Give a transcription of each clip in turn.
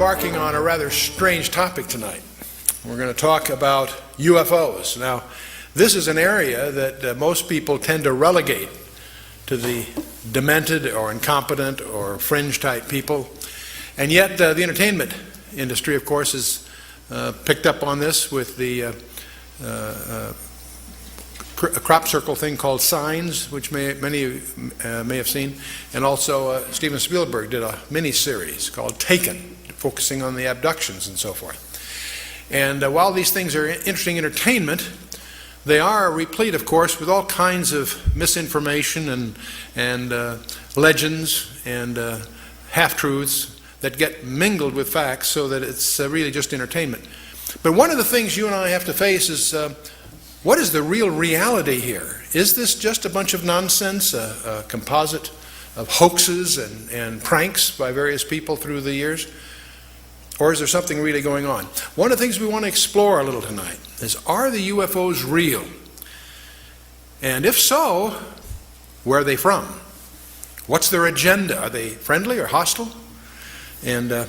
embarking on a rather strange topic tonight. We're going to talk about UFOs. Now, this is an area that most people tend to relegate to the demented or incompetent or fringe-type people. And yet, the entertainment industry, of course, has picked up on this with the a crop circle thing called Signs, which many of you may have seen, and also Steven Spielberg did a mini-series called Taken, focusing on the abductions and so forth. And while these things are interesting entertainment, they are replete, of course, with all kinds of misinformation and legends and half-truths that get mingled with facts so that it's really just entertainment. But one of the things you and I have to face is what is the real reality here? Is this just a bunch of nonsense, a composite of hoaxes and pranks by various people through the years? Or is there something really going on? One of the things we want to explore a little tonight is, are the UFOs real? And if so, where are they from? What's their agenda? Are they friendly or hostile? And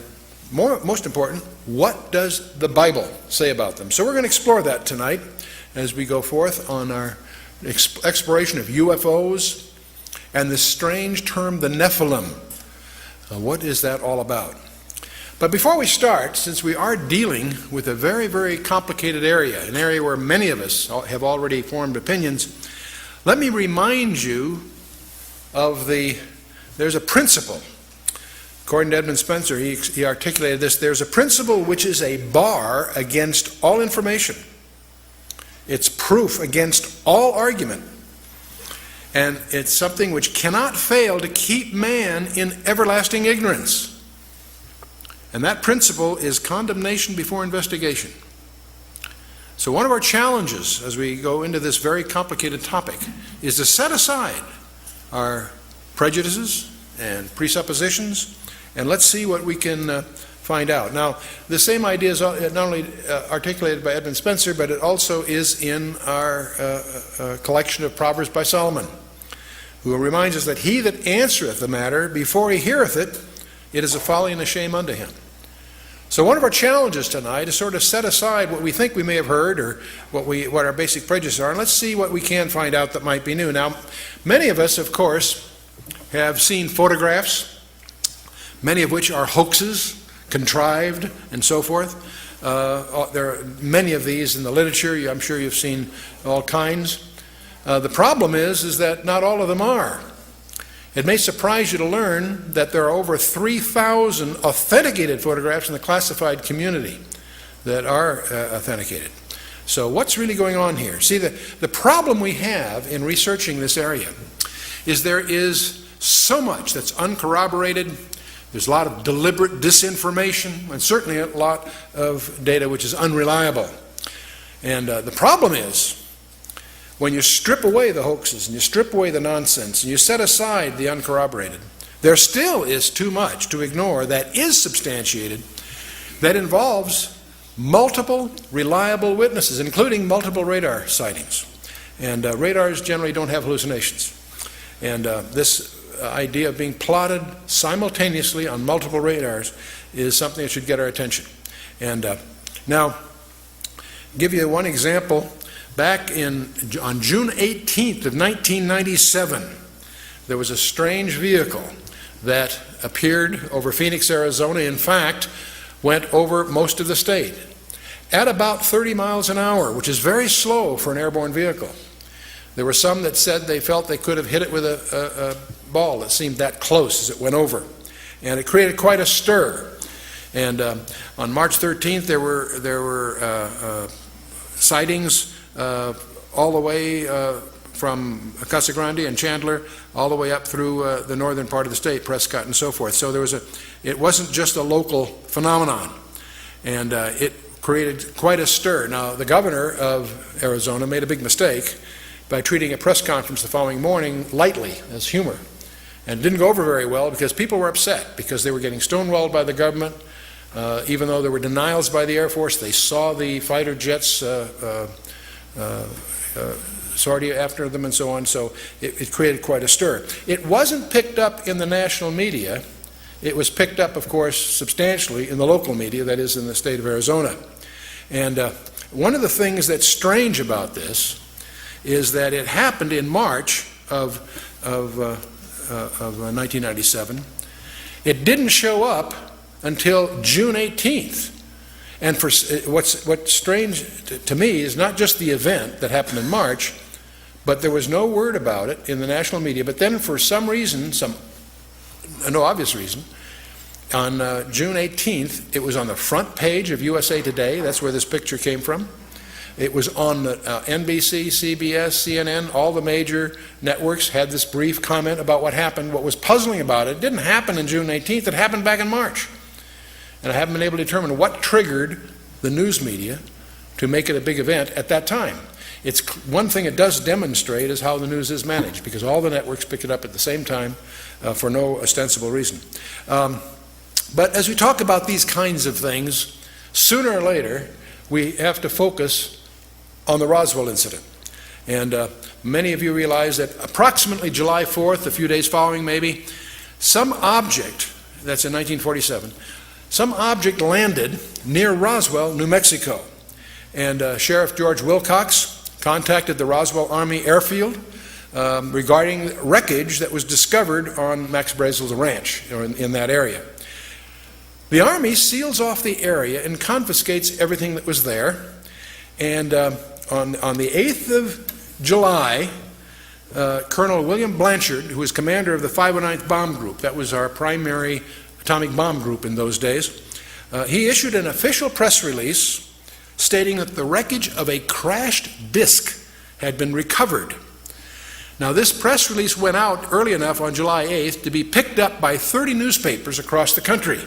most important, what does the Bible say about them? So we're going to explore that tonight as we go forth on our exploration of UFOs and this strange term, the Nephilim. What is that all about? But before we start, since we are dealing with a very, very complicated area, an area where many of us have already formed opinions, let me remind you of there's a principle. According to Edmund Spencer, he articulated this: there's a principle which is a bar against all information. It's proof against all argument. And it's something which cannot fail to keep man in everlasting ignorance. And that principle is condemnation before investigation. So one of our challenges as we go into this very complicated topic is to set aside our prejudices and presuppositions, and let's see what we can find out. Now, the same idea is not only articulated by Edmund Spencer, but it also is in our collection of Proverbs by Solomon, who reminds us that he that answereth the matter before he heareth it, it is a folly and a shame unto him. So one of our challenges tonight is sort of set aside what we think we may have heard or what our basic prejudices are, and let's see what we can find out that might be new. Now, many of us, of course, have seen photographs, many of which are hoaxes, contrived, and so forth. There are many of these in the literature. I'm sure you've seen all kinds. The problem is that not all of them are. It may surprise you to learn that there are over 3,000 authenticated photographs in the classified community that are authenticated. So what's really going on here? See, the problem we have in researching this area is there is so much that's uncorroborated. There's a lot of deliberate disinformation, and certainly a lot of data which is unreliable. And the problem is, when you strip away the hoaxes and you strip away the nonsense and you set aside the uncorroborated, there still is too much to ignore that is substantiated, that involves multiple reliable witnesses, including multiple radar sightings. And radars generally don't have hallucinations. And this idea of being plotted simultaneously on multiple radars is something that should get our attention. And now, give you one example. Back on June 18th of 1997, there was a strange vehicle that appeared over Phoenix, Arizona. In fact, went over most of the state at about 30 miles an hour, which is very slow for an airborne vehicle. There were some that said they felt they could have hit it with a ball that seemed that close as it went over. And it created quite a stir. And on March 13th, there were sightings all the way from Casa Grande and Chandler all the way up through the northern part of the state, Prescott and so forth. So it wasn't just a local phenomenon, and it created quite a stir. Now, the governor of Arizona made a big mistake by treating a press conference the following morning lightly, as humor, and it didn't go over very well because people were upset because they were getting stonewalled by the government. Even though there were denials by the Air Force, they saw the fighter jets sortie after them and so on, so it created quite a stir. It wasn't picked up in the national media it was picked up, of course, substantially in the local media, that is, in the state of Arizona. And one of the things that's strange about this is that it happened in March of 1997. It didn't show up until June 18th. And what's strange to me is not just the event that happened in March, but there was no word about it in the national media. But then for some reason, no obvious reason, on June 18th, it was on the front page of USA Today. That's where this picture came from. It was on the NBC, CBS, CNN, all the major networks had this brief comment about what happened. What was puzzling about it didn't happen on June 18th, it happened back in March. And I haven't been able to determine what triggered the news media to make it a big event at that time. It's one thing it does demonstrate is how the news is managed, because all the networks pick it up at the same time for no ostensible reason. But as we talk about these kinds of things, sooner or later we have to focus on the Roswell incident. And many of you realize that approximately July 4th, a few days following maybe, some object, that's in 1947, some object landed near Roswell, New Mexico. And Sheriff George Wilcox contacted the Roswell Army Airfield regarding wreckage that was discovered on Max Brazel's ranch, or in that area. The Army seals off the area and confiscates everything that was there. And on the 8th of July, Colonel William Blanchard, who was commander of the 509th Bomb Group, that was our primary atomic bomb group in those days, he issued an official press release stating that the wreckage of a crashed disk had been recovered. Now, this press release went out early enough on July 8th to be picked up by 30 newspapers across the country.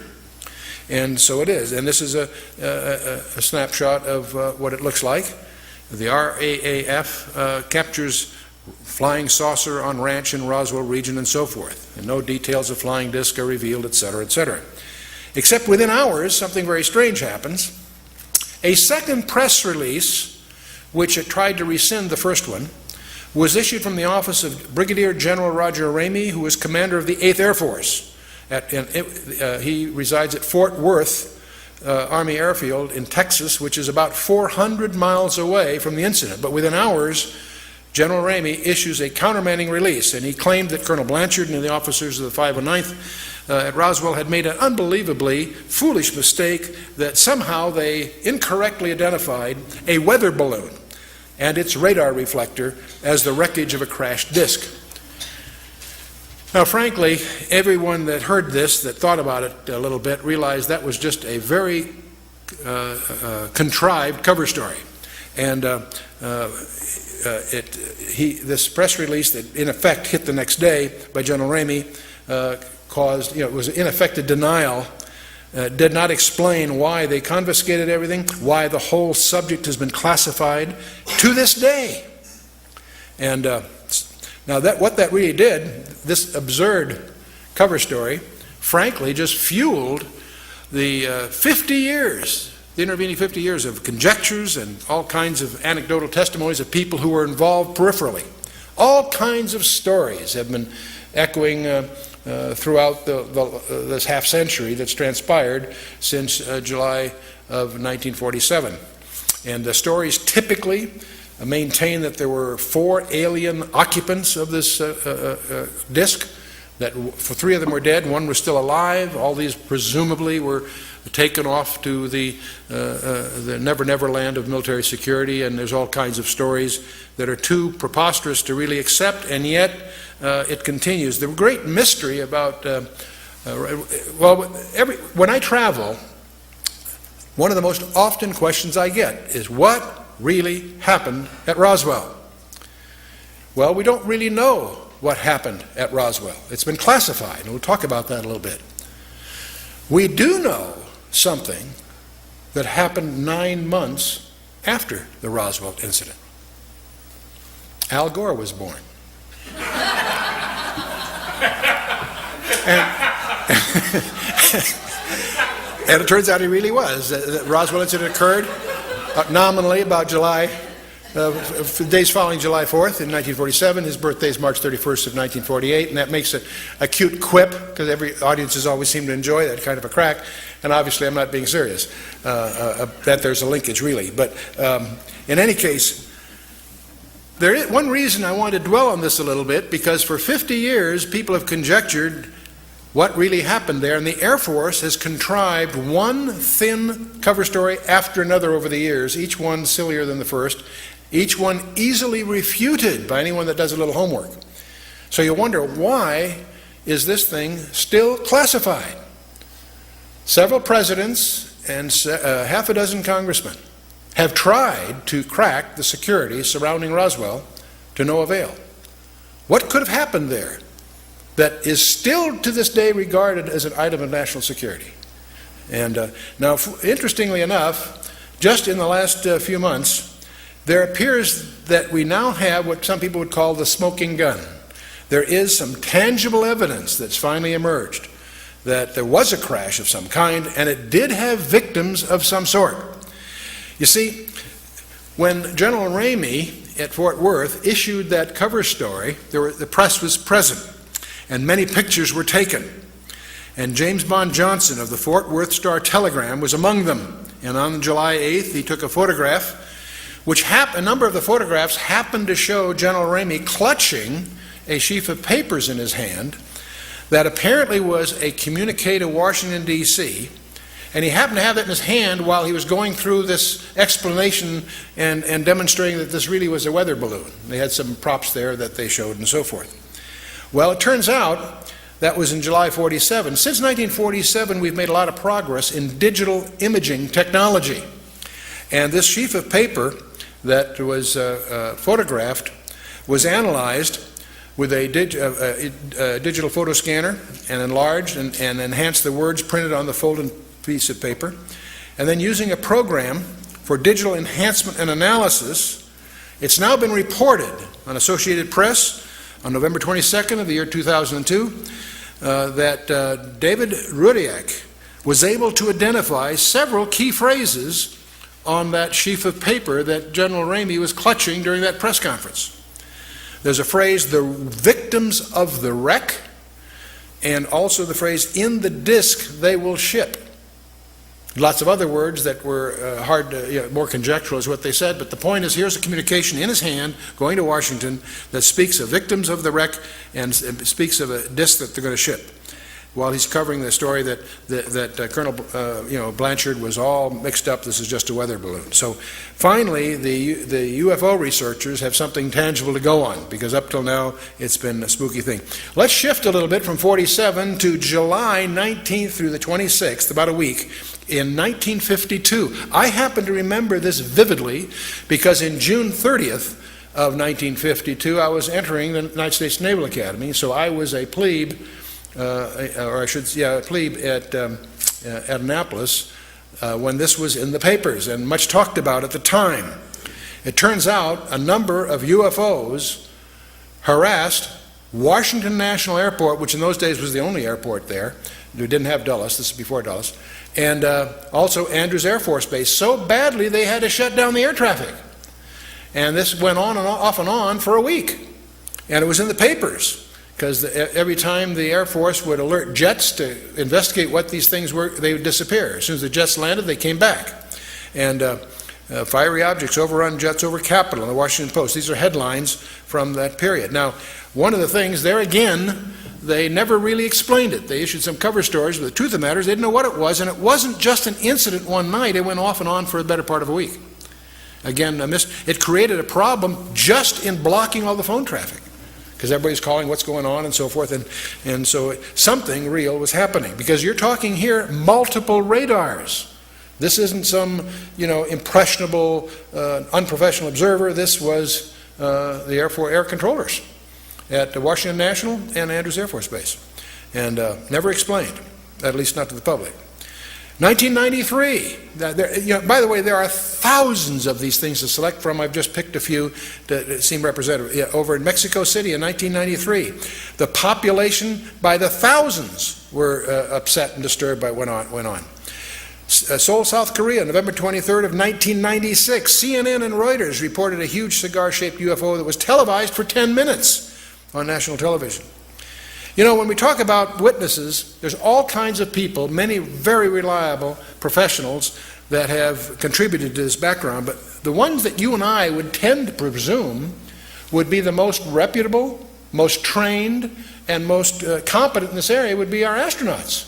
And so it is. And this is a snapshot of what it looks like. The RAAF captures flying saucer on ranch in Roswell region and so forth. And no details of flying disc are revealed, etc., etc. Except within hours, something very strange happens. A second press release, which had tried to rescind the first one, was issued from the office of Brigadier General Roger Ramey, who was commander of the 8th Air Force. He resides at Fort Worth Army Airfield in Texas, which is about 400 miles away from the incident. But within hours, General Ramey issues a countermanding release, and he claimed that Colonel Blanchard and the officers of the 509th at Roswell had made an unbelievably foolish mistake, that somehow they incorrectly identified a weather balloon and its radar reflector as the wreckage of a crashed disk. Now, frankly, everyone that heard this, that thought about it a little bit, realized that was just a very contrived cover story. And this press release that in effect hit the next day by General Ramey caused, it was in effect a denial, did not explain why they confiscated everything, why the whole subject has been classified to this day. And now what that really did, this absurd cover story, frankly, just fueled the 50 years, the intervening 50 years of conjectures and all kinds of anecdotal testimonies of people who were involved peripherally. All kinds of stories have been echoing throughout this half century that's transpired since July of 1947. And the stories typically maintain that there were 4 alien occupants of this disk, that 3 of them were dead, 1 was still alive. All these presumably were taken off to the never land of military security, and there's all kinds of stories that are too preposterous to really accept, and yet it continues. The great mystery about, when I travel, one of the most often questions I get is, what really happened at Roswell? Well, we don't really know what happened at Roswell. It's been classified, and we'll talk about that a little bit. We do know something that happened 9 months after the Roswell incident. Al Gore was born. And it turns out he really was. The Roswell incident occurred nominally about July the days following July 4th in 1947. His birthday is March 31st of 1948, and that makes it a cute quip, because every audiences always seem to enjoy that kind of a crack, and obviously I'm not being serious, that there's a linkage really. But in any case, there is one reason I want to dwell on this a little bit, because for 50 years people have conjectured what really happened there, and the Air Force has contrived one thin cover story after another over the years, each one sillier than the first, each one easily refuted by anyone that does a little homework. So you wonder, why is this thing still classified? Several presidents and half a dozen congressmen have tried to crack the security surrounding Roswell to no avail. What could have happened there that is still to this day regarded as an item of national security? And now, interestingly enough, just in the last few months, there appears that we now have what some people would call the smoking gun. There is some tangible evidence that's finally emerged that there was a crash of some kind, and it did have victims of some sort. You see, when General Ramey at Fort Worth issued that cover story, the press was present, and many pictures were taken. And James Bond Johnson of the Fort Worth Star-Telegram was among them. And on July 8th, he took a photograph, which a number of the photographs happened to show General Ramey clutching a sheaf of papers in his hand that apparently was a communique to Washington, D.C., and he happened to have that in his hand while he was going through this explanation and demonstrating that this really was a weather balloon. They had some props there that they showed and so forth. Well, it turns out that was in July 47. Since 1947, we've made a lot of progress in digital imaging technology. And this sheaf of paper that was photographed was analyzed with a digital photo scanner and enlarged and enhanced the words printed on the folded piece of paper. And then using a program for digital enhancement and analysis, it's now been reported on Associated Press on November 22nd of the year 2002 that David Rudiak was able to identify several key phrases on that sheaf of paper that General Ramey was clutching during that press conference. There's a phrase, the victims of the wreck, and also the phrase, in the disk they will ship. Lots of other words that were more conjectural is what they said, but the point is, here's a communication in his hand going to Washington that speaks of victims of the wreck and speaks of a disk that they're going to ship, while he's covering the story that Colonel Blanchard was all mixed up. This is just a weather balloon. So finally, the UFO researchers have something tangible to go on, because up till now it's been a spooky thing. Let's shift a little bit from 47 to July 19th through the 26th, about a week, in 1952. I happen to remember this vividly because in June 30th of 1952, I was entering the United States Naval Academy, so I was a plebe, a plebe at Annapolis when this was in the papers and much talked about at the time. It turns out a number of UFOs harassed Washington National Airport, which in those days was the only airport there. We didn't have Dulles, this is before Dulles, and also Andrews Air Force Base, so badly they had to shut down the air traffic. And this went on and off and on for a week. And it was in the papers, because every time the Air Force would alert jets to investigate what these things were, they would disappear. As soon as the jets landed, they came back. And fiery objects overrun jets over Capitol in the Washington Post. These are headlines from that period. Now, one of the things, there again, they never really explained it. They issued some cover stories, but the truth of the matter is they didn't know what it was, and it wasn't just an incident one night. It went off and on for the better part of a week. Again, it created a problem just in blocking all the phone traffic, because everybody's calling what's going on and so forth, and so something real was happening, because you're talking here multiple radars. This isn't some impressionable, unprofessional observer. This was the air controllers at Washington National and Andrews Air Force Base, and never explained, at least not to the public. 1993, by the way, there are thousands of these things to select from. I've just picked a few that seem representative. Over in Mexico City in 1993, the population by the thousands were upset and disturbed by what went on. Seoul, South Korea, November 23rd of 1996. CNN and Reuters reported a huge cigar-shaped UFO that was televised for 10 minutes on national television. You know, when we talk about witnesses, there's all kinds of people, many very reliable professionals that have contributed to this background, but the ones that you and I would tend to presume would be the most reputable, most trained, and most competent in this area would be our astronauts.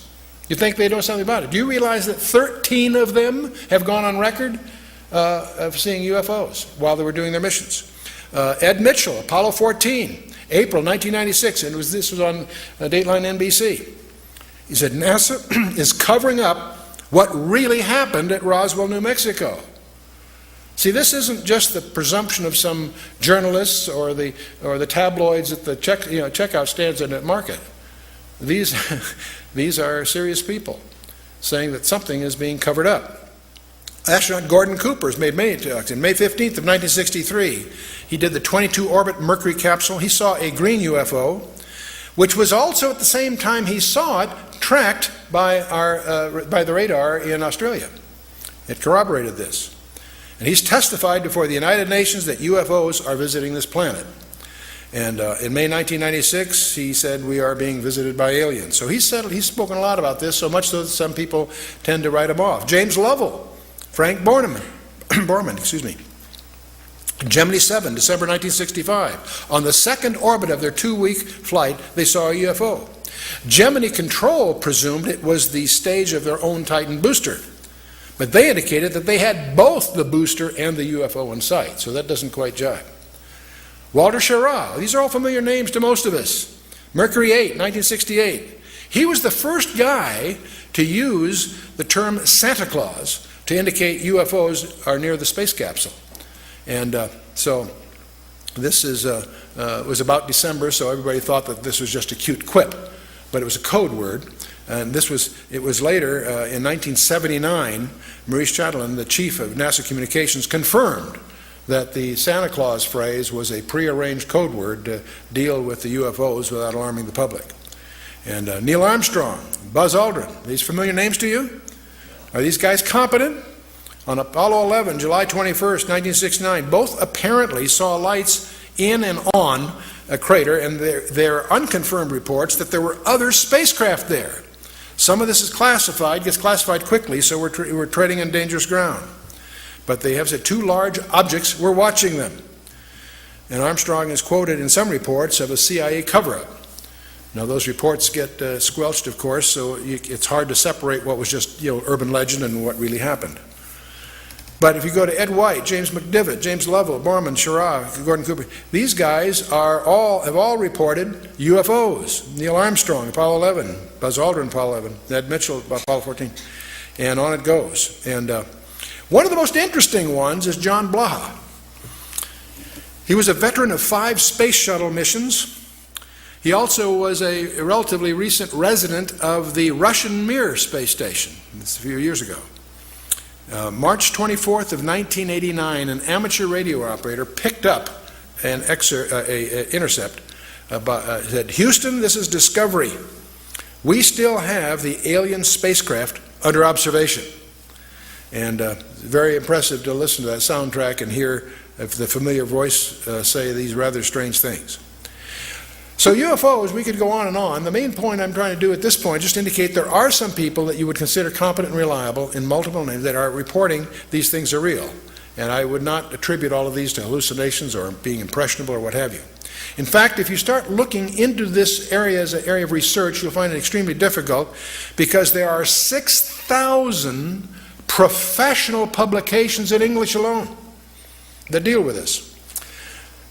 You think they know something about it. Do you realize that 13 of them have gone on record of seeing UFOs while they were doing their missions? Ed Mitchell, Apollo 14, April 1996, and this was on Dateline NBC. He said, NASA is covering up what really happened at Roswell, New Mexico. See, this isn't just the presumption of some journalists or the tabloids at the checkout stands in the market. These are serious people saying that something is being covered up. Astronaut Gordon Cooper has made many talks. In May 15th of 1963, he did the 22-orbit Mercury capsule. He saw a green UFO, which was also at the same time he saw it tracked by the radar in Australia. It corroborated this. And he's testified before the United Nations that UFOs are visiting this planet. And in May 1996, he said, we are being visited by aliens. So he's spoken a lot about this, so much so that some people tend to write him off. James Lovell, Frank Borman, Gemini 7, December 1965. On the second orbit of their 2-week flight, they saw a UFO. Gemini Control presumed it was the stage of their own Titan booster. But they indicated that they had both the booster and the UFO in sight, so that doesn't quite jive. Walter Schirra, these are all familiar names to most of us. Mercury 8, 1968. He was the first guy to use the term Santa Claus to indicate UFOs are near the space capsule. And so this was about December, so everybody thought that this was just a cute quip, but it was a code word. And it was later, in 1979, Maurice Chatelain, the chief of NASA Communications, confirmed that the Santa Claus phrase was a prearranged code word to deal with the UFOs without alarming the public. And Neil Armstrong, Buzz Aldrin, these familiar names to you? Are these guys competent? On Apollo 11, July 21st, 1969, both apparently saw lights in and on a crater, and there are unconfirmed reports that there were other spacecraft there. Some of this is classified, gets classified quickly, so we're treading on dangerous ground. But they have said 2 large objects, we're watching them. And Armstrong is quoted in some reports of a CIA cover-up. Now those reports get squelched, of course, so it's hard to separate what was just urban legend and what really happened. But if you go to Ed White, James McDivitt, James Lovell, Borman, Schirra, Gordon Cooper, these guys have all reported UFOs. Neil Armstrong, Apollo 11, Buzz Aldrin, Apollo 11, Ed Mitchell, Apollo 14, and on it goes. And one of the most interesting ones is John Blaha. He was a veteran of 5 space shuttle missions. He also was a relatively recent resident of the Russian Mir space station. This a few years ago. March 24th of 1989, an amateur radio operator picked up an intercept. Said, Houston, this is Discovery. We still have the alien spacecraft under observation. And very impressive to listen to that soundtrack and hear the familiar voice say these rather strange things. So UFOs, we could go on and on. The main point I'm trying to do at this point, just indicate there are some people that you would consider competent and reliable in multiple names that are reporting these things are real. And I would not attribute all of these to hallucinations or being impressionable or what have you. In fact, if you start looking into this area as an area of research, you'll find it extremely difficult because there are 6,000 professional publications in English alone that deal with this.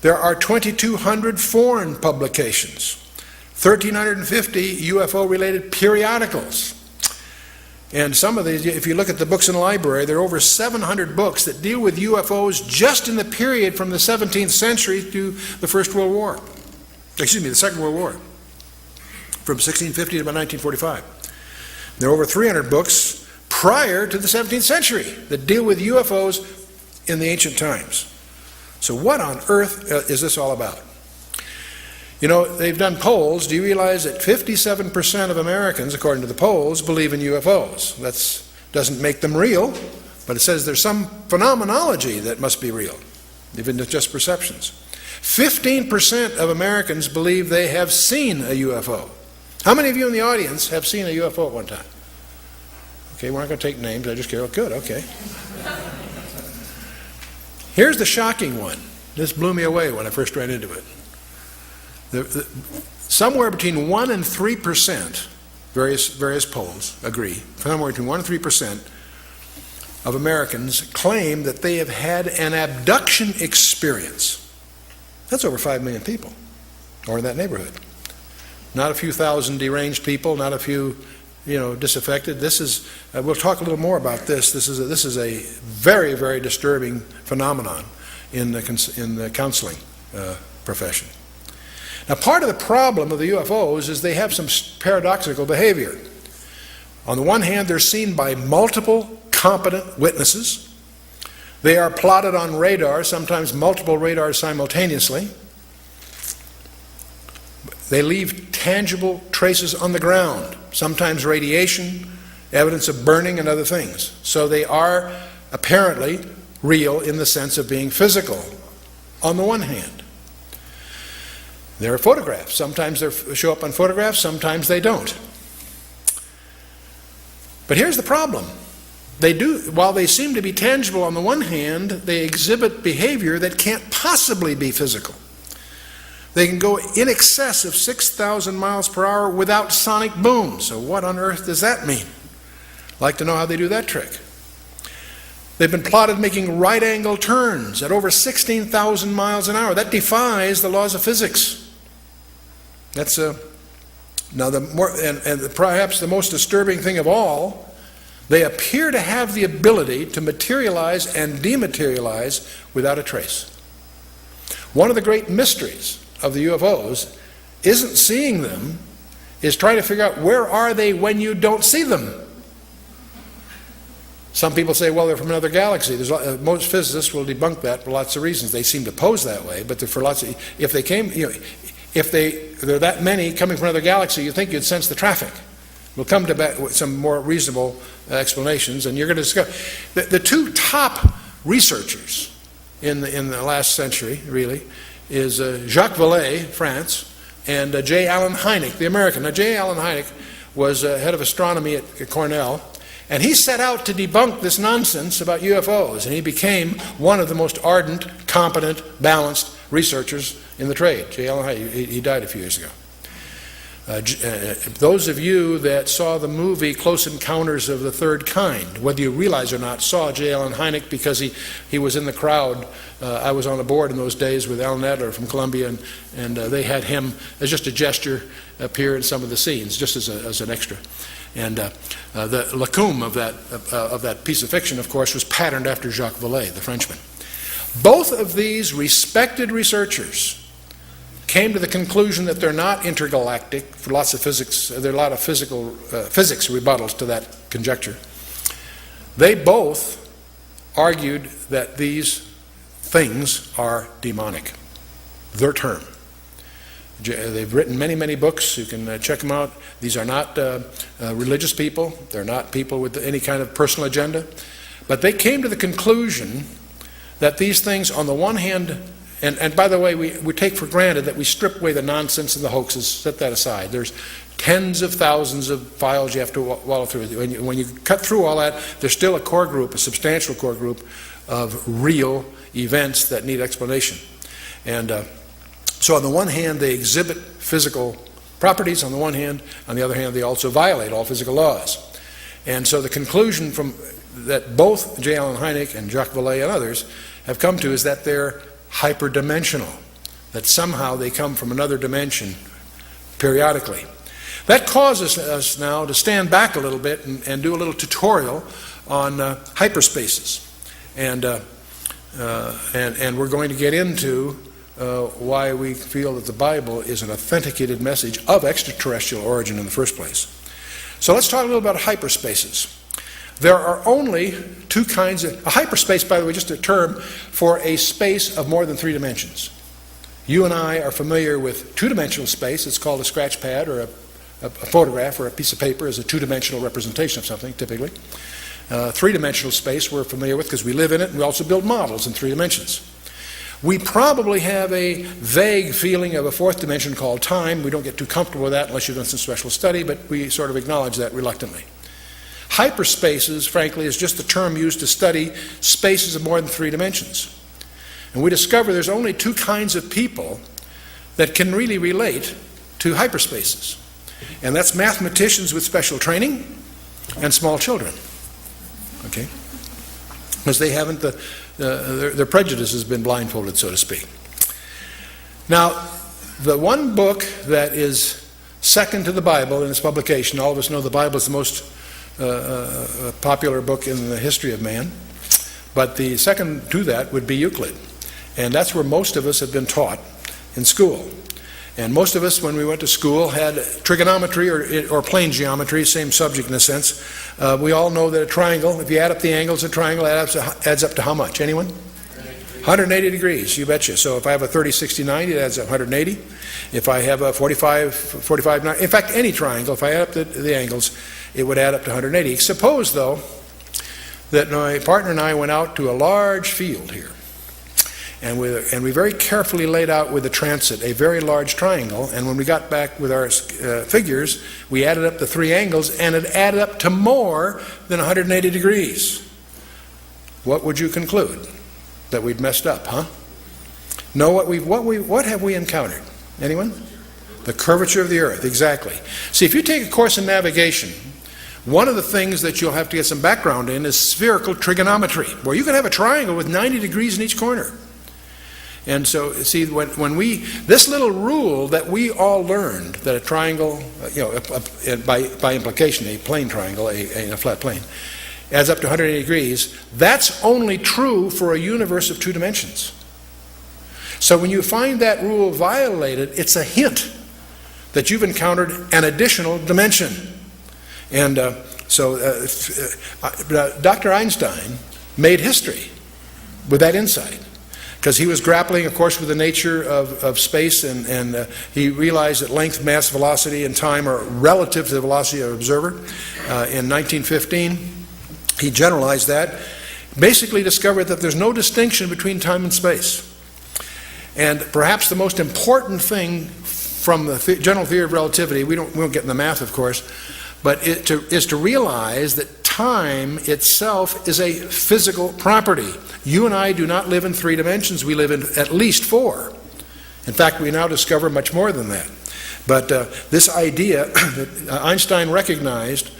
There are 2,200 foreign publications, 1,350 UFO-related periodicals. And some of these, if you look at the books in the library, there are over 700 books that deal with UFOs just in the period from the 17th century to the First World War. Excuse me, the Second World War, from 1650 to about 1945. There are over 300 books prior to the 17th century that deal with UFOs in the ancient times. So what on earth is this all about? You know, they've done polls. Do you realize that 57% of Americans, according to the polls, believe in UFOs? That's Doesn't make them real, but it says there's some phenomenology that must be real, even if just perceptions. 15% of Americans believe they have seen a UFO. How many of you in the audience have seen a UFO at one time? Okay, we're not going to take names. I just care. Oh, good, okay. Here's the shocking one. This blew me away when I first ran into it. Somewhere between 1 and 3%, various polls agree, somewhere between 1 and 3% of Americans claim that they have had an abduction experience. That's over 5 million people, or in that neighborhood. Not a few thousand deranged people, not a few, disaffected. This is, we'll talk a little more about this. This is a very, very disturbing phenomenon in the counseling profession. Now, part of the problem of the UFOs is they have some paradoxical behavior. On the one hand, they're seen by multiple competent witnesses. They are plotted on radar, sometimes multiple radars simultaneously. They leave tangible traces on the ground, sometimes radiation, evidence of burning and other things. So they are apparently real in the sense of being physical, on the one hand. There are photographs. Sometimes they show up on photographs, sometimes they don't. But here's the problem. While they seem to be tangible on the one hand, they exhibit behavior that can't possibly be physical. They can go in excess of 6,000 miles per hour without sonic boom. So what on earth does that mean? I'd like to know how they do that trick. They've been plotted making right-angle turns at over 16,000 miles an hour. That defies the laws of physics. That's perhaps the most disturbing thing of all. They appear to have the ability to materialize and dematerialize without a trace. One of the great mysteries of the UFOs isn't seeing them, is trying to figure out where are they when you don't see them. Some people say, well, they're from another galaxy. Most physicists will debunk that for lots of reasons. They seem to pose that way, but for lots of, if they came, if there are that many coming from another galaxy, you think you'd sense the traffic. We'll come to some more reasonable explanations, and you're going to discover the two top researchers in the last century, really, is Jacques Vallée, France, and J. Allen Hynek, the American. Now, J. Allen Hynek was head of astronomy at Cornell, and he set out to debunk this nonsense about UFOs, and he became one of the most ardent, competent, balanced researchers in the trade. J. Allen Hynek, he died a few years ago. Those of you that saw the movie Close Encounters of the Third Kind, whether you realize or not, saw J. Allen Hynek because he was in the crowd. I was on a board in those days with Alan Adler from Columbia, and they had him as just a gesture appear in some of the scenes, just as an extra. And the lacune of that piece of fiction, of course, was patterned after Jacques Vallée, the Frenchman. Both of these respected researchers came to the conclusion that they're not intergalactic for lots of physics. There are a lot of physics rebuttals to that conjecture. They both argued that these things are demonic. Their term. They've written many, many books. You can check them out. These are not religious people. They're not people with any kind of personal agenda. But they came to the conclusion that these things, on the one hand, and by the way, we take for granted that we strip away the nonsense and the hoaxes, set that aside. There's tens of thousands of files you have to wallow through. When you cut through all that, there's still a core group, a substantial core group of real events that need explanation. And so on the one hand, they exhibit physical properties on the one hand. On the other hand, they also violate all physical laws. And so the conclusion that both J. Allen Hynek and Jacques Vallée and others have come to is that they're hyperdimensional, that somehow they come from another dimension periodically. That causes us now to stand back a little bit and do a little tutorial on hyperspaces. And we're going to get into why we feel that the Bible is an authenticated message of extraterrestrial origin in the first place. So let's talk a little about hyperspaces. There are only two kinds of... A hyperspace, by the way, just a term for a space of more than 3 dimensions. You and I are familiar with two-dimensional space. It's called a scratch pad or a photograph or a piece of paper is a two-dimensional representation of something, typically. Three-dimensional space we're familiar with because we live in it, and we also build models in 3 dimensions. We probably have a vague feeling of a 4th dimension called time. We don't get too comfortable with that unless you've done some special study, but we sort of acknowledge that reluctantly. Hyperspaces, frankly, is just the term used to study spaces of more than 3 dimensions. And we discover there's only 2 kinds of people that can really relate to hyperspaces. And that's mathematicians with special training and small children. Okay? Because they haven't, their prejudice has been blindfolded, so to speak. Now, the one book that is second to the Bible in its publication, all of us know the Bible is the most popular book in the history of man, but the second to that would be Euclid. And that's where most of us have been taught in school. And most of us, when we went to school, had trigonometry or plane geometry, same subject in a sense. We all know that a triangle, if you add up the angles of a triangle, adds up to how much? Anyone? 180 degrees, you betcha. So if I have a 30, 60, 90, it adds up 180. If I have a 45, 90, in fact, any triangle, if I add up the angles, it would add up to 180. Suppose, though, that my partner and I went out to a large field here. And we very carefully laid out with the transit a very large triangle, and when we got back with our figures, we added up the 3 angles, and it added up to more than 180 degrees. What would you conclude? That we'd messed up, huh? No, what have we encountered? Anyone? The curvature of the earth, exactly. See, if you take a course in navigation, one of the things that you'll have to get some background in is spherical trigonometry, where you can have a triangle with 90 degrees in each corner. And so, see, when this little rule that we all learned, that a triangle, by implication, a plane triangle, a flat plane, adds up to 180 degrees, that's only true for a universe of 2 dimensions. So when you find that rule violated, it's a hint that you've encountered an additional dimension. And Dr. Einstein made history with that insight, because he was grappling, of course, with the nature of space, and he realized that length, mass, velocity, and time are relative to the velocity of an observer. In 1915, he generalized that, basically discovered that there's no distinction between time and space. And perhaps the most important thing from the general theory of relativity, we won't get in the math, of course, but is to realize that time itself is a physical property. You and I do not live in 3 dimensions, we live in at least 4. In fact, we now discover much more than that. But this idea that Einstein recognized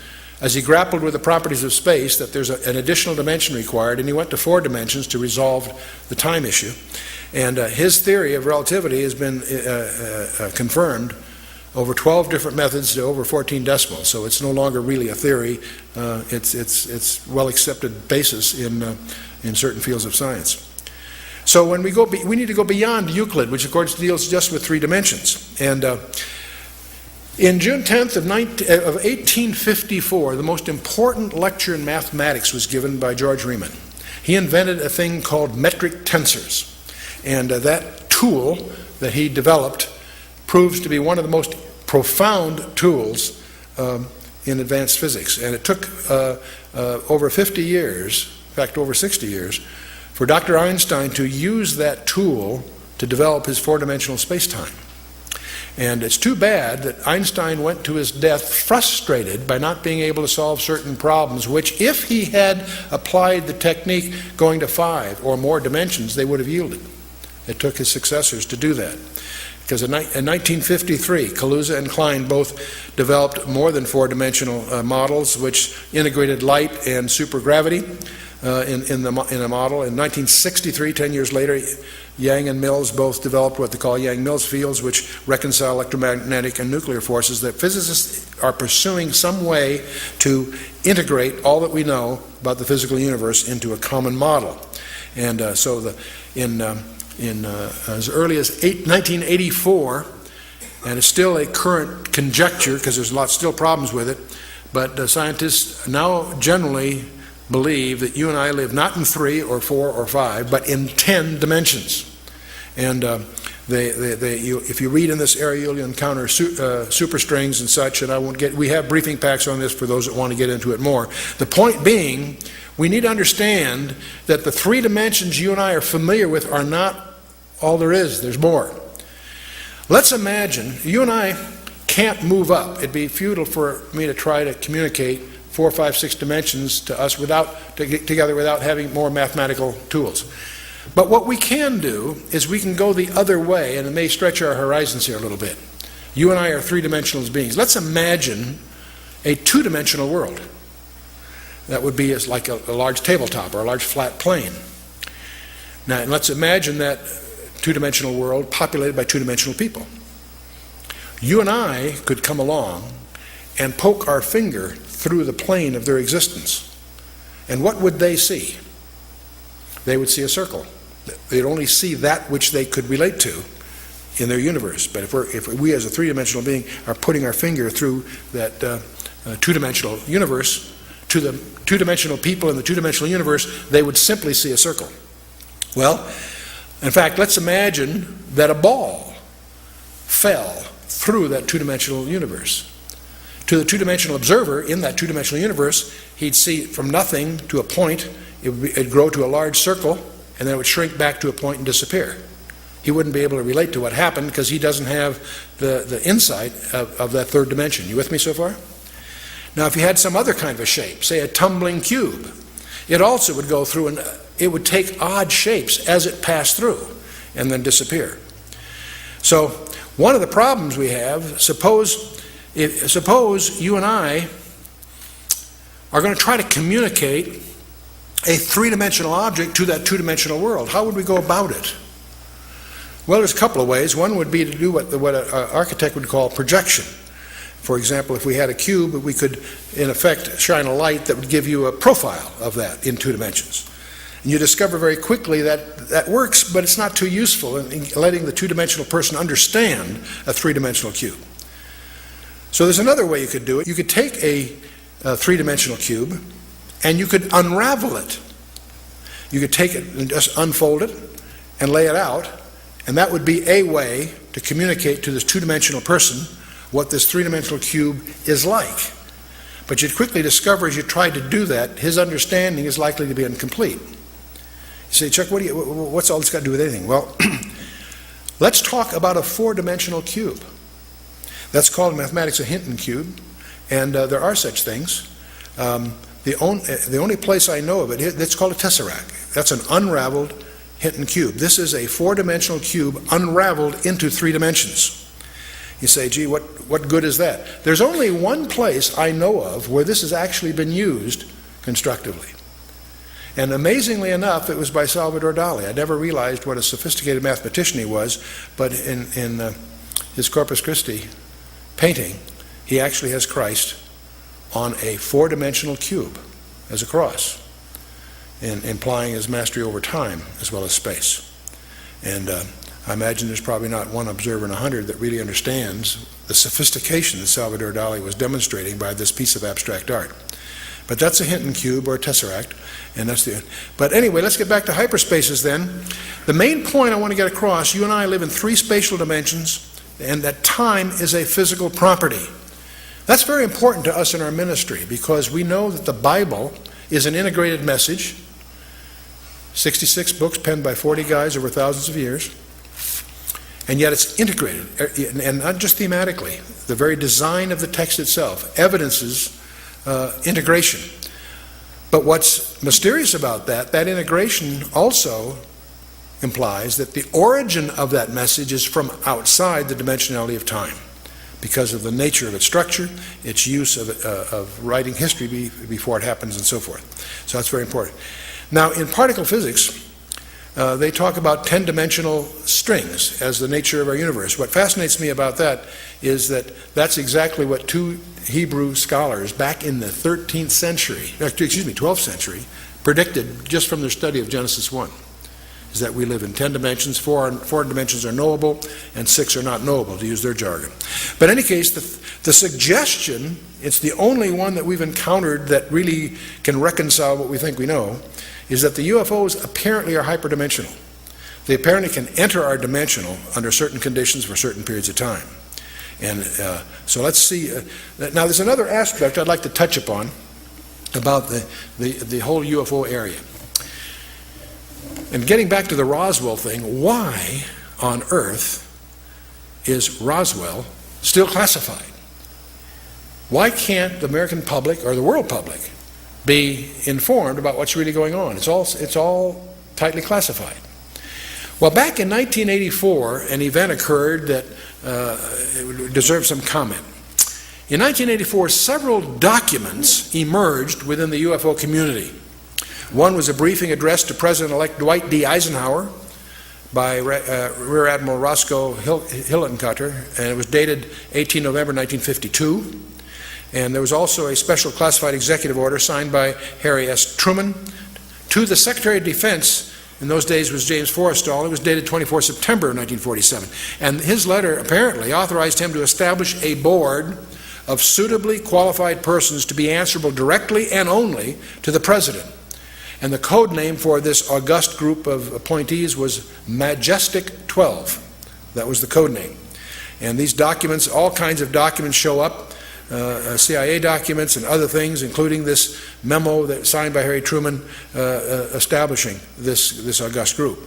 as he grappled with the properties of space, that there's an additional dimension required, and he went to 4 dimensions to resolve the time issue. And his theory of relativity has been confirmed over 12 different methods to over 14 decimals. So it's no longer really a theory. It's well-accepted basis in certain fields of science. So when we need to go beyond Euclid, which of course deals just with 3 dimensions. And in June 10th of 1854, the most important lecture in mathematics was given by George Riemann. He invented a thing called metric tensors. And that tool that he developed proves to be one of the most profound tools in advanced physics. And it took over 50 years, in fact over 60 years, for Dr. Einstein to use that tool to develop his 4-dimensional space-time. And it's too bad that Einstein went to his death frustrated by not being able to solve certain problems, which if he had applied the technique going to 5 or more dimensions, they would have yielded. It took his successors to do that. Because in 1953, Kaluza and Klein both developed more than 4-dimensional models which integrated light and supergravity in a model. In 1963, 10 years later, Yang and Mills both developed what they call Yang-Mills fields, which reconcile electromagnetic and nuclear forces. That physicists are pursuing some way to integrate all that we know about the physical universe into a common model. And in as early as 1984, and it's still a current conjecture because there's still problems with it, but scientists now generally believe that you and I live not in 3 or 4 or 5, but in 10 dimensions. And If you read in this area, you'll encounter superstrings and such, and we have briefing packs on this for those that want to get into it more. The point being, we need to understand that the three dimensions you and I are familiar with are not all there is. There's more. Let's imagine you and I can't move up. It'd be futile for me to try to communicate 4, 5, 6 dimensions to us together without having more mathematical tools. But what we can do is we can go the other way, and it may stretch our horizons here a little bit. You and I are three-dimensional beings. Let's imagine a two-dimensional world. That would be like a large tabletop or a large flat plane. Now, let's imagine that two-dimensional world populated by two-dimensional people. You and I could come along and poke our finger through the plane of their existence. And what would they see? They would see a circle. They'd only see that which they could relate to in their universe. But if we as a three-dimensional being are putting our finger through that two-dimensional universe to the two-dimensional people in the two-dimensional universe, they would simply see a circle. Well, in fact, let's imagine that a ball fell through that two-dimensional universe. To the two-dimensional observer in that two-dimensional universe, he'd see from nothing to a point. It'd grow to a large circle, and then it would shrink back to a point and disappear. He wouldn't be able to relate to what happened because he doesn't have the insight of that third dimension. You with me so far? Now, if you had some other kind of a shape, say a tumbling cube, it also would go through and it would take odd shapes as it passed through and then disappear. So one of the problems we have, suppose you and I are going to try to communicate a three-dimensional object to that two-dimensional world. How would we go about it? Well, there's a couple of ways. One would be to do what an architect would call projection. For example, if we had a cube, we could, in effect, shine a light that would give you a profile of that in 2 dimensions. And you discover very quickly that that works, but it's not too useful in letting the two-dimensional person understand a three-dimensional cube. So there's another way you could do it. You could take a three-dimensional cube and you could unravel it. You could take it and just unfold it and lay it out, and that would be a way to communicate to this two-dimensional person what this three-dimensional cube is like. But you'd quickly discover as you tried to do that, his understanding is likely to be incomplete. You say, Chuck, what's all this got to do with anything? Well, let's talk about a 4-dimensional cube. That's called in mathematics a Hinton cube, and there are such things. The only place I know of it, it's called a tesseract. That's an unraveled Hinton cube. This is a 4-dimensional cube unraveled into 3 dimensions. You say, gee, what good is that? There's only one place I know of where this has actually been used constructively. And amazingly enough, it was by Salvador Dali. I never realized what a sophisticated mathematician he was, but in his Corpus Christi painting, he actually has Christ on a 4-dimensional cube as a cross, implying his mastery over time as well as space. And I imagine there's probably not one observer in 100 that really understands the sophistication that Salvador Dali was demonstrating by this piece of abstract art. But that's a Hinton cube or a tesseract, and that's the. But anyway, let's get back to hyperspaces then. The main point I want to get across: you and I live in 3 spatial dimensions, and that time is a physical property. That's very important to us in our ministry because we know that the Bible is an integrated message. 66 books penned by 40 guys over thousands of years. And yet it's integrated, and not just thematically. The very design of the text itself evidences integration. But what's mysterious about that integration also implies that the origin of that message is from outside the dimensionality of time because of the nature of its structure, its use of writing history before it happens and so forth. So that's very important. Now, in particle physics, they talk about 10-dimensional strings as the nature of our universe. What fascinates me about that is that that's exactly what 2 Hebrew scholars back in the 12th century, predicted just from their study of Genesis 1, is that we live in 10 dimensions, 4 dimensions are knowable, and 6 are not knowable, to use their jargon. But in any case, the suggestion, it's the only one that we've encountered that really can reconcile what we think we know, is that the UFOs apparently are hyperdimensional. They apparently can enter our dimensional under certain conditions for certain periods of time. And so let's see. Now there's another aspect I'd like to touch upon about the whole UFO area. And getting back to the Roswell thing, why on earth is Roswell still classified? Why can't the American public or the world public be informed about what's really going on? It's all tightly classified. Well, back in 1984, an event occurred that deserves some comment. In 1984, several documents emerged within the UFO community. One was a briefing addressed to President-elect Dwight D. Eisenhower by Rear Admiral Roscoe Hillenkotter, and it was dated 18 November 1952. And there was also a special classified executive order signed by Harry S. Truman to the Secretary of Defense. In those days was James Forrestal. It was dated 24 September of 1947. And his letter apparently authorized him to establish a board of suitably qualified persons to be answerable directly and only to the President. And the code name for this august group of appointees was Majestic 12. That was the code name. And these documents, all kinds of documents show up, CIA documents and other things, including this memo that signed by Harry Truman establishing this august group.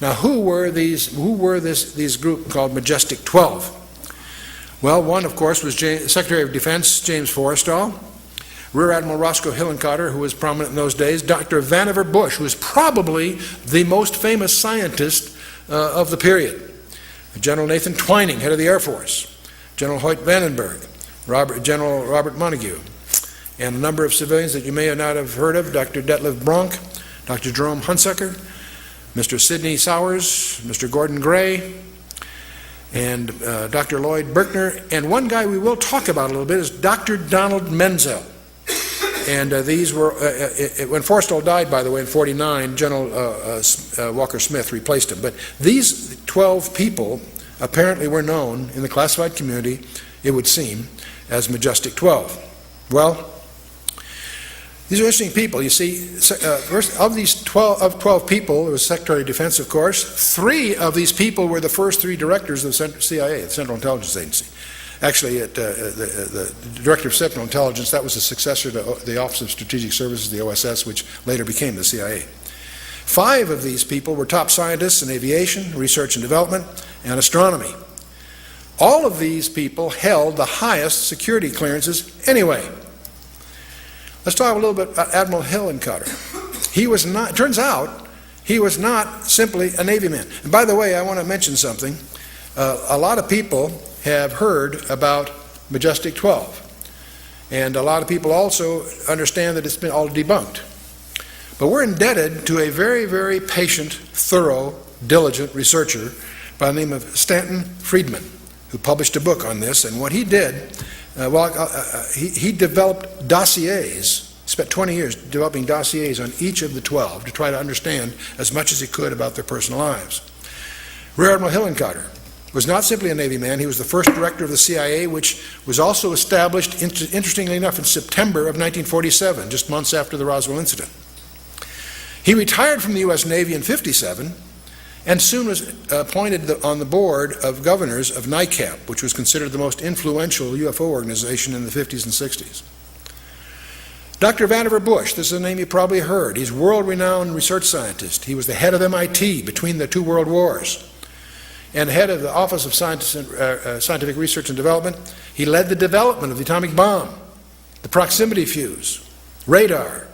Now, who were these group called Majestic 12? Well, one, of course, was Secretary of Defense James Forrestal, Rear Admiral Roscoe Hillenkotter, who was prominent in those days, Dr. Vannevar Bush, who was probably the most famous scientist of the period, General Nathan Twining, head of the Air Force, General Hoyt Vandenberg, General Robert Montague, and a number of civilians that you may not have heard of, Dr. Detlev Bronk, Dr. Jerome Hunsaker, Mr. Sidney Sowers, Mr. Gordon Gray, and Dr. Lloyd Berkner, and one guy we will talk about a little bit is Dr. Donald Menzel. And these were, when Forrestal died, by the way, in 1949, General Walker Smith replaced him. But these 12 people apparently were known in the classified community, it would seem, as Majestic 12. Well, these are interesting people. You see, first, of these 12 people, there was Secretary of Defense, of course. 3 of these people were the first 3 directors of the CIA, the Central Intelligence Agency. Actually, the Director of Central Intelligence, that was the successor to the Office of Strategic Services, the OSS, which later became the CIA. 5 of these people were top scientists in aviation, research and development, and astronomy. All of these people held the highest security clearances anyway. Let's talk a little bit about Admiral Hillenkotter. He was not, turns out, he was not simply a Navy man. And by the way, I want to mention something. A lot of people have heard about Majestic 12. And a lot of people also understand that it's been all debunked. But we're indebted to a very, very patient, thorough, diligent researcher by the name of Stanton Friedman, who published a book on this. And what he did, he developed dossiers, spent 20 years developing dossiers on each of the 12 to try to understand as much as he could about their personal lives. Rear Admiral Hillenkotter was not simply a Navy man. He was the first director of the CIA, which was also established, interestingly enough, in September of 1947, just months after the Roswell incident. He retired from the U.S. Navy in 1957 and soon was appointed on the board of governors of NICAP, which was considered the most influential UFO organization in the 50s and 60s. Dr. Vannevar Bush, this is a name you probably heard. He's a world-renowned research scientist. He was the head of MIT between the 2 world wars and head of the Office of Scientific Research and Development. He led the development of the atomic bomb, the proximity fuse, radar,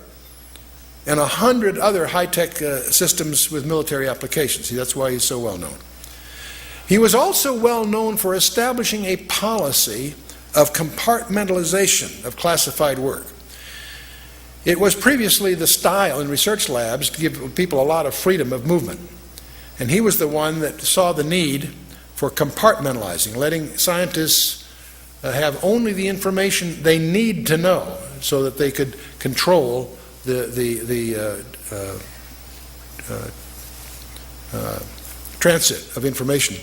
and 100 other high-tech systems with military applications. See, that's why he's so well known. He was also well known for establishing a policy of compartmentalization of classified work. It was previously the style in research labs to give people a lot of freedom of movement. And he was the one that saw the need for compartmentalizing, letting scientists have only the information they need to know so that they could control the transit of information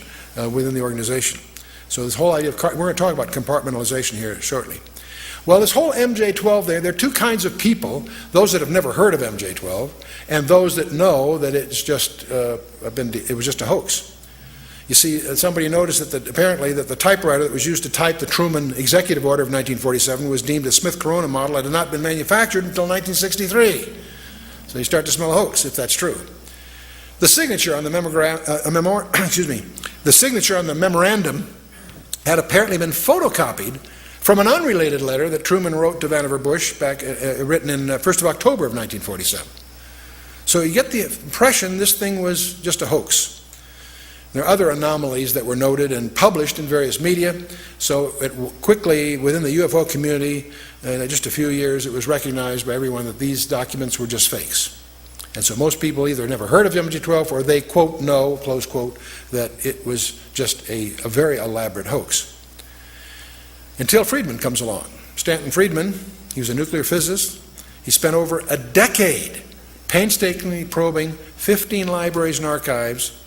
within the organization. So this whole idea of, we're going to talk about compartmentalization here shortly. Well, this whole MJ-12 there are two kinds of people, those that have never heard of MJ-12 and those that know that it was just a hoax. You see, somebody noticed that apparently that the typewriter that was used to type the Truman Executive Order of 1947 was deemed a Smith Corona model that had not been manufactured until 1963. So you start to smell a hoax if that's true. The signature on the memorandum had apparently been photocopied from an unrelated letter that Truman wrote to Vannevar Bush back, written in 1st of October of 1947. So you get the impression this thing was just a hoax. There are other anomalies that were noted and published in various media, so it quickly, within the UFO community, in just a few years, it was recognized by everyone that these documents were just fakes. And so most people either never heard of MJ-12 or they, quote, know, close quote, that it was just a very elaborate hoax. Until Friedman comes along. Stanton Friedman, he was a nuclear physicist. He spent over a decade painstakingly probing 15 libraries and archives,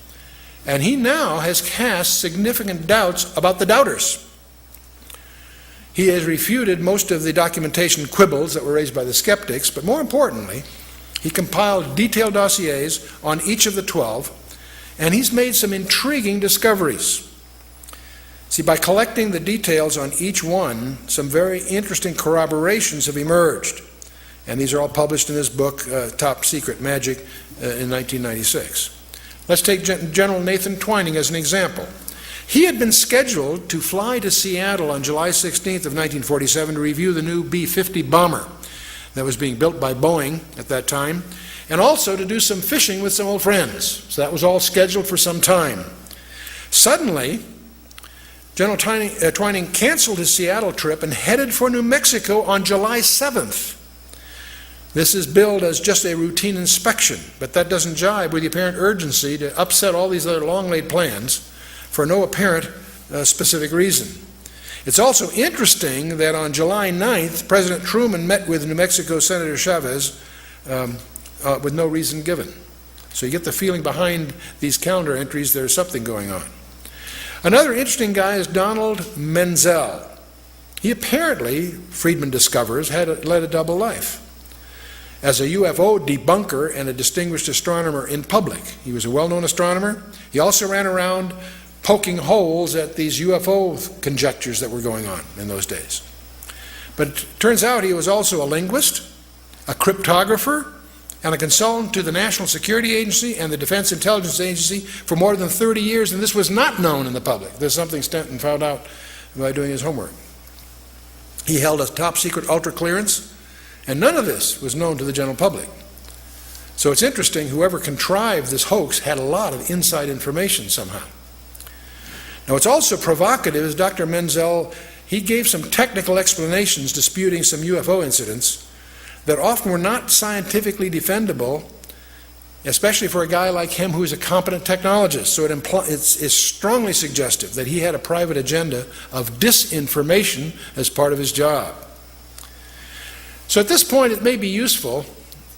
and he now has cast significant doubts about the doubters. He has refuted most of the documentation quibbles that were raised by the skeptics, but more importantly, he compiled detailed dossiers on each of the 12, and he's made some intriguing discoveries. See, by collecting the details on each one, some very interesting corroborations have emerged. And these are all published in this book, Top Secret Magic, in 1996. Let's take General Nathan Twining as an example. He had been scheduled to fly to Seattle on July 16th of 1947 to review the new B-50 bomber that was being built by Boeing at that time, and also to do some fishing with some old friends. So that was all scheduled for some time. Suddenly, General Twining canceled his Seattle trip and headed for New Mexico on July 7th. This is billed as just a routine inspection, but that doesn't jibe with the apparent urgency to upset all these other long-laid plans for no apparent specific reason. It's also interesting that on July 9th, President Truman met with New Mexico Senator Chavez with no reason given. So you get the feeling behind these calendar entries there's something going on. Another interesting guy is Donald Menzel. He apparently, Friedman discovers, led a double life. As a UFO debunker and a distinguished astronomer in public, he was a well-known astronomer. He also ran around poking holes at these UFO conjectures that were going on in those days. But it turns out he was also a linguist, a cryptographer, and a consultant to the National Security Agency and the Defense Intelligence Agency for more than 30 years, and this was not known in the public. This is something Stanton found out by doing his homework. He held a top-secret ultra-clearance, and none of this was known to the general public. So it's interesting, whoever contrived this hoax had a lot of inside information somehow. Now what's also provocative is Dr. Menzel, he gave some technical explanations disputing some UFO incidents that often were not scientifically defendable, especially for a guy like him who's a competent technologist. So it's strongly suggestive that he had a private agenda of disinformation as part of his job. So at this point it may be useful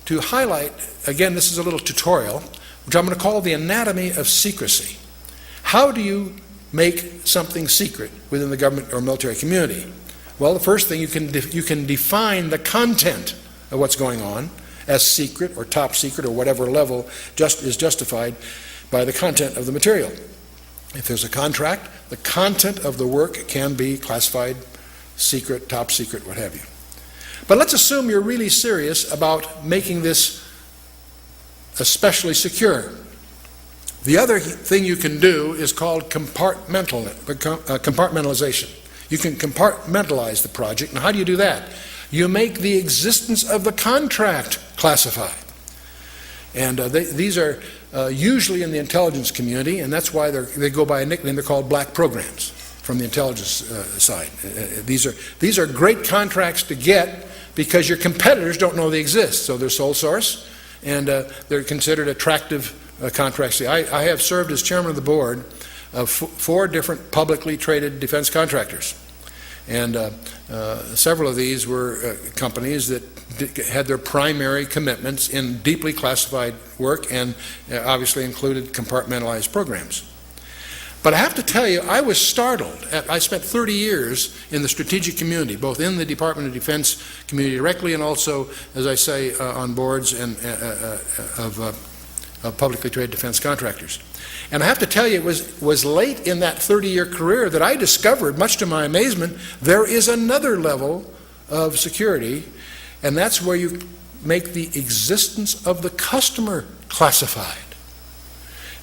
to highlight, again this is a little tutorial, which I'm going to call the anatomy of secrecy. How do you make something secret within the government or military community? Well, the first thing, you can define the content of what's going on as secret or top secret or whatever level is justified by the content of the material. If there's a contract, the content of the work can be classified secret, top secret, what have you. But let's assume you're really serious about making this especially secure. The other thing you can do is called compartmentalization. You can compartmentalize the project. Now, how do you do that? You make the existence of the contract classified. And these are usually in the intelligence community, and that's why they go by a nickname. They're called black programs from the intelligence side. These are great contracts to get because your competitors don't know they exist. So they're sole source, and they're considered attractive contracts. See, I have served as chairman of the board of 4 different publicly traded defense contractors. And several of these were companies that had their primary commitments in deeply classified work and obviously included compartmentalized programs. But I have to tell you, I was startled. I spent 30 years in the strategic community, both in the Department of Defense community directly and also, as I say, on boards and of publicly traded defense contractors. And I have to tell you, it was late in that 30-year career that I discovered, much to my amazement, there is another level of security, and that's where you make the existence of the customer classified.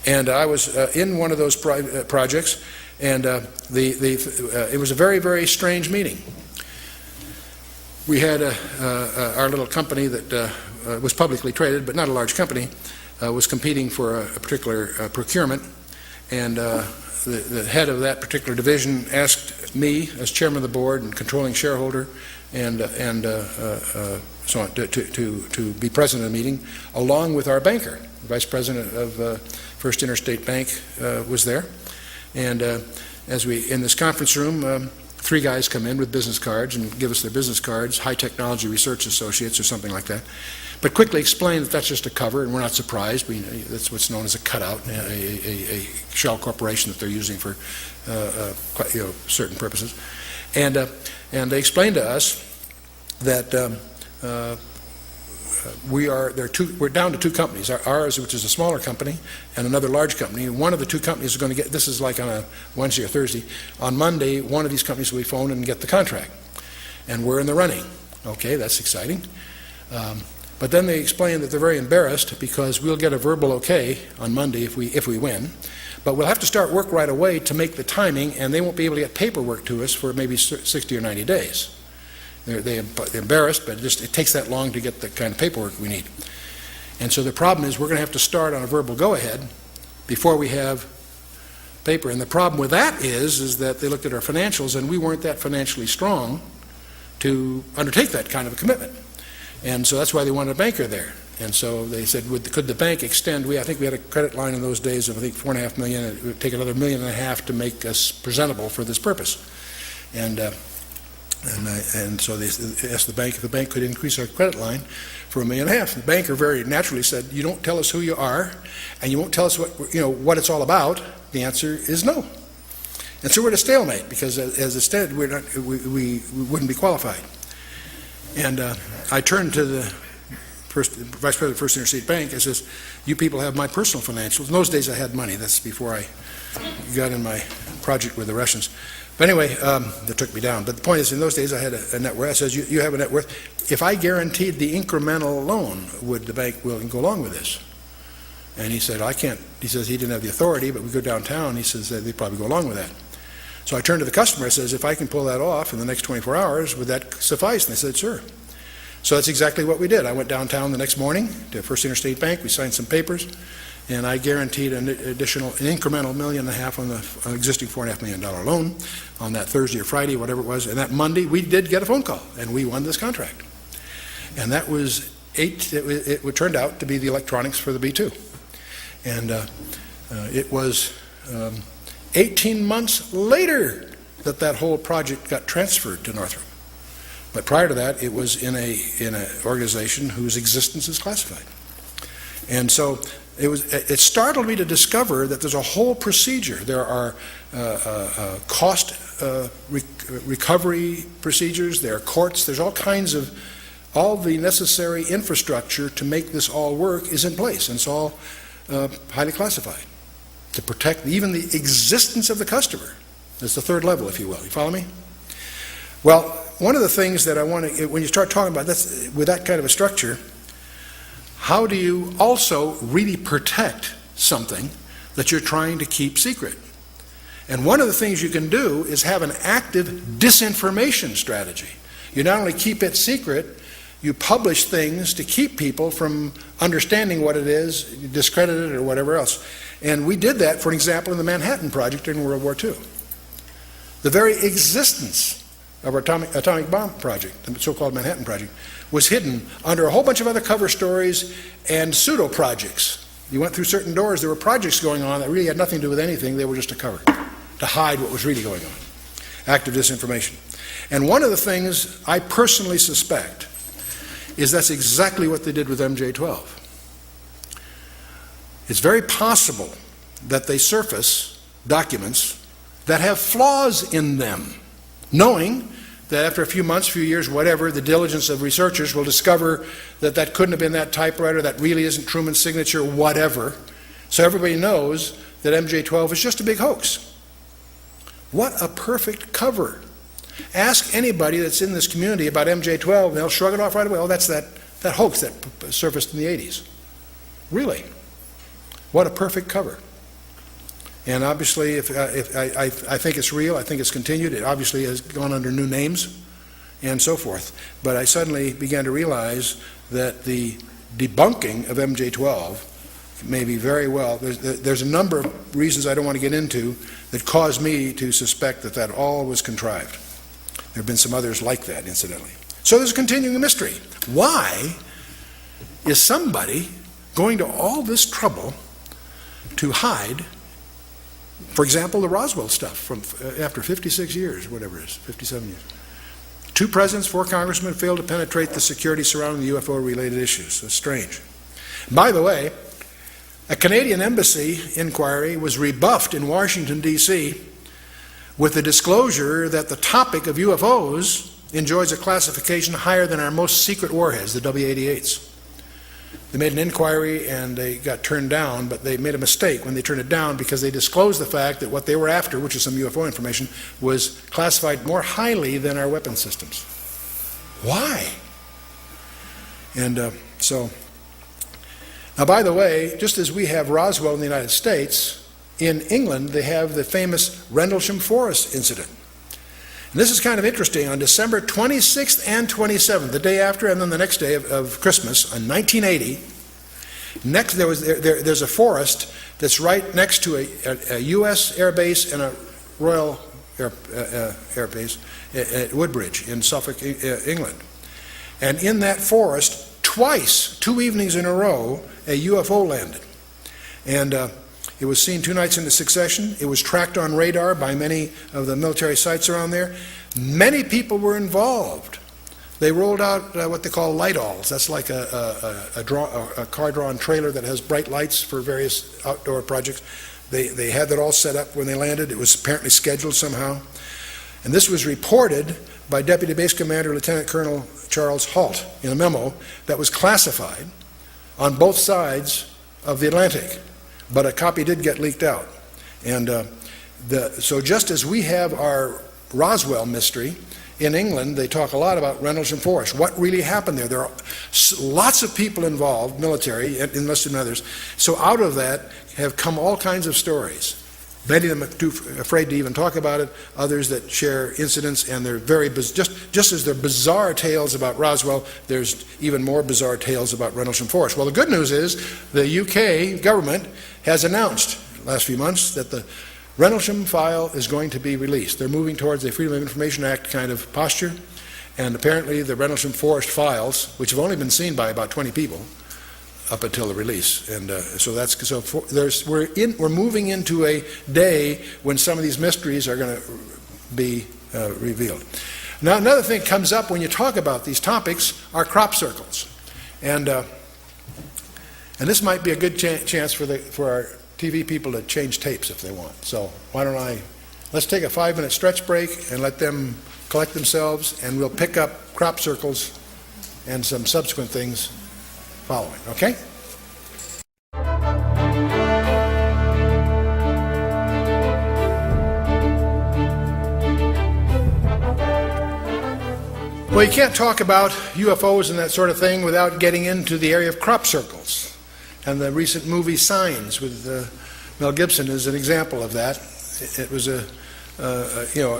And I was in one of those projects, and it was a very, very strange meeting. We had our little company that was publicly traded, but not a large company, was competing for a particular procurement, and the head of that particular division asked me, as chairman of the board and controlling shareholder, and so on, to be present in the meeting, along with our banker. The vice president of First Interstate Bank was there, and as we in this conference room, three guys come in with business cards and give us their business cards, High Technology Research Associates or something like that, but quickly explain that that's just a cover, and we're not surprised. That's what's known as a cutout, a shell corporation that they're using for certain purposes, and they explained to us that we're down to two companies, ours, which is a smaller company, and another large company. And one of the two companies is going to get, this is like on a Wednesday or Thursday, on Monday, one of these companies will be phoned and get the contract. And we're in the running. Okay, that's exciting. But then they explain that they're very embarrassed because we'll get a verbal okay on Monday if we win, but we'll have to start work right away to make the timing, and they won't be able to get paperwork to us for maybe 60 or 90 days. They're embarrassed, but it takes that long to get the kind of paperwork we need. And so the problem is we're going to have to start on a verbal go-ahead before we have paper. And the problem with that is that they looked at our financials, and we weren't that financially strong to undertake that kind of a commitment. And so that's why they wanted a banker there. And so they said, could the bank extend? I think we had a credit line in those days of, I think, $4.5 million. It would take another $1.5 million to make us presentable for this purpose. And so they asked the bank if the bank could increase our credit line for $1.5 million. The banker very naturally said, "You don't tell us who you are, and you won't tell us what it's all about." The answer is no. And so we're at a stalemate because, as it said, we wouldn't be qualified. And I turned to the vice president of First Interstate Bank and says, "You people have my personal financials." In those days, I had money. That's before I got in my project with the Russians. But anyway, that took me down. But the point is, in those days, I had a net worth. I says, you have a net worth. If I guaranteed the incremental loan, would the bank willing to go along with this? And he said, I can't. He says he didn't have the authority, but we go downtown. He says they'd probably go along with that. So I turned to the customer. I says, if I can pull that off in the next 24 hours, would that suffice? And they said, sure. So that's exactly what we did. I went downtown the next morning to First Interstate Bank. We signed some papers, and I guaranteed an incremental $1.5 million on the existing $4.5 million loan on that Thursday or Friday, whatever it was. And that Monday, we did get a phone call, and we won this contract. And that was it turned out to be the electronics for the B-2. And it was 18 months later that whole project got transferred to Northrop. But prior to that, it was in an organization whose existence is classified. And so it startled me to discover that there's a whole procedure. There are cost recovery procedures, there are courts, there's all kinds of, all the necessary infrastructure to make this all work is in place, and it's all highly classified to protect even the existence of the customer. That's the third level, if you will. You follow me? Well, one of the things that I want to, when you start talking about this, with that kind of a structure, how do you also really protect something that you're trying to keep secret? And one of the things you can do is have an active disinformation strategy. You not only keep it secret, you publish things to keep people from understanding what it is, discredit it or whatever else. And we did that, for example, in the Manhattan Project during World War II. The very existence of our atomic bomb project, the so-called Manhattan Project, was hidden under a whole bunch of other cover stories and pseudo-projects. You went through certain doors, there were projects going on that really had nothing to do with anything, they were just a cover, to hide what was really going on. Active disinformation. And one of the things I personally suspect is that's exactly what they did with MJ-12. It's very possible that they surface documents that have flaws in them, knowing that after a few months, few years, whatever, the diligence of researchers will discover that that couldn't have been that typewriter, that really isn't Truman's signature, whatever. So everybody knows that MJ-12 is just a big hoax. What a perfect cover. Ask anybody that's in this community about MJ-12, and they'll shrug it off right away. Oh, that's that hoax that surfaced in the 80s. Really? What a perfect cover. And obviously, if I think it's real, I think it's continued. It obviously has gone under new names and so forth. But I suddenly began to realize that the debunking of MJ-12 may be very well, there's a number of reasons I don't want to get into that caused me to suspect that that all was contrived. There have been some others like that, incidentally. So there's a continuing mystery. Why is somebody going to all this trouble to hide, for example, the Roswell stuff from after 56 years, whatever it is, 57 years? 2 presidents, 4 congressmen failed to penetrate the security surrounding the UFO-related issues. It's strange. By the way, a Canadian embassy inquiry was rebuffed in Washington, D.C. with the disclosure that the topic of UFOs enjoys a classification higher than our most secret warheads, the W-88s. They made an inquiry and they got turned down, but they made a mistake when they turned it down because they disclosed the fact that what they were after, which is some UFO information, was classified more highly than our weapon systems. Why? And now, by the way, just as we have Roswell in the United States, in England they have the famous Rendlesham Forest incident. And this is kind of interesting. On December 26th and 27th, the day after and then the next day of Christmas, in 1980, there's a forest that's right next to a U.S. air base and a Royal Air Base at Woodbridge in Suffolk, England. And in that forest, twice, 2 evenings in a row, a UFO landed. And it was seen 2 nights into succession. It was tracked on radar by many of the military sites around there. Many people were involved. They rolled out what they call light-alls. That's like a car-drawn trailer that has bright lights for various outdoor projects. They had that all set up when they landed. It was apparently scheduled somehow. And this was reported by Deputy Base Commander Lieutenant Colonel Charles Halt in a memo that was classified on both sides of the Atlantic. But a copy did get leaked out. And so just as we have our Roswell mystery, in England they talk a lot about Rendlesham Forest. What really happened there? There are lots of people involved, military, enlisted and others. So out of that have come all kinds of stories. Many of them are too afraid to even talk about it. Others that share incidents, and they're very just as they're bizarre tales about Roswell, there's even more bizarre tales about Rendlesham Forest. Well, the good news is the UK government has announced last few months that the Rendlesham file is going to be released. They're moving towards a Freedom of Information Act kind of posture, and apparently the Rendlesham Forest files, which have only been seen by about 20 people up until the release, and we're moving into a day when some of these mysteries are going to be revealed. Now, another thing that comes up when you talk about these topics are crop circles, and this might be a good chance for our TV people to change tapes if they want. So why don't let's take a 5-minute stretch break and let them collect themselves, and we'll pick up crop circles and some subsequent things following, okay? Well, you can't talk about UFOs and that sort of thing without getting into the area of crop circles. And the recent movie Signs with Mel Gibson is an example of that. It was a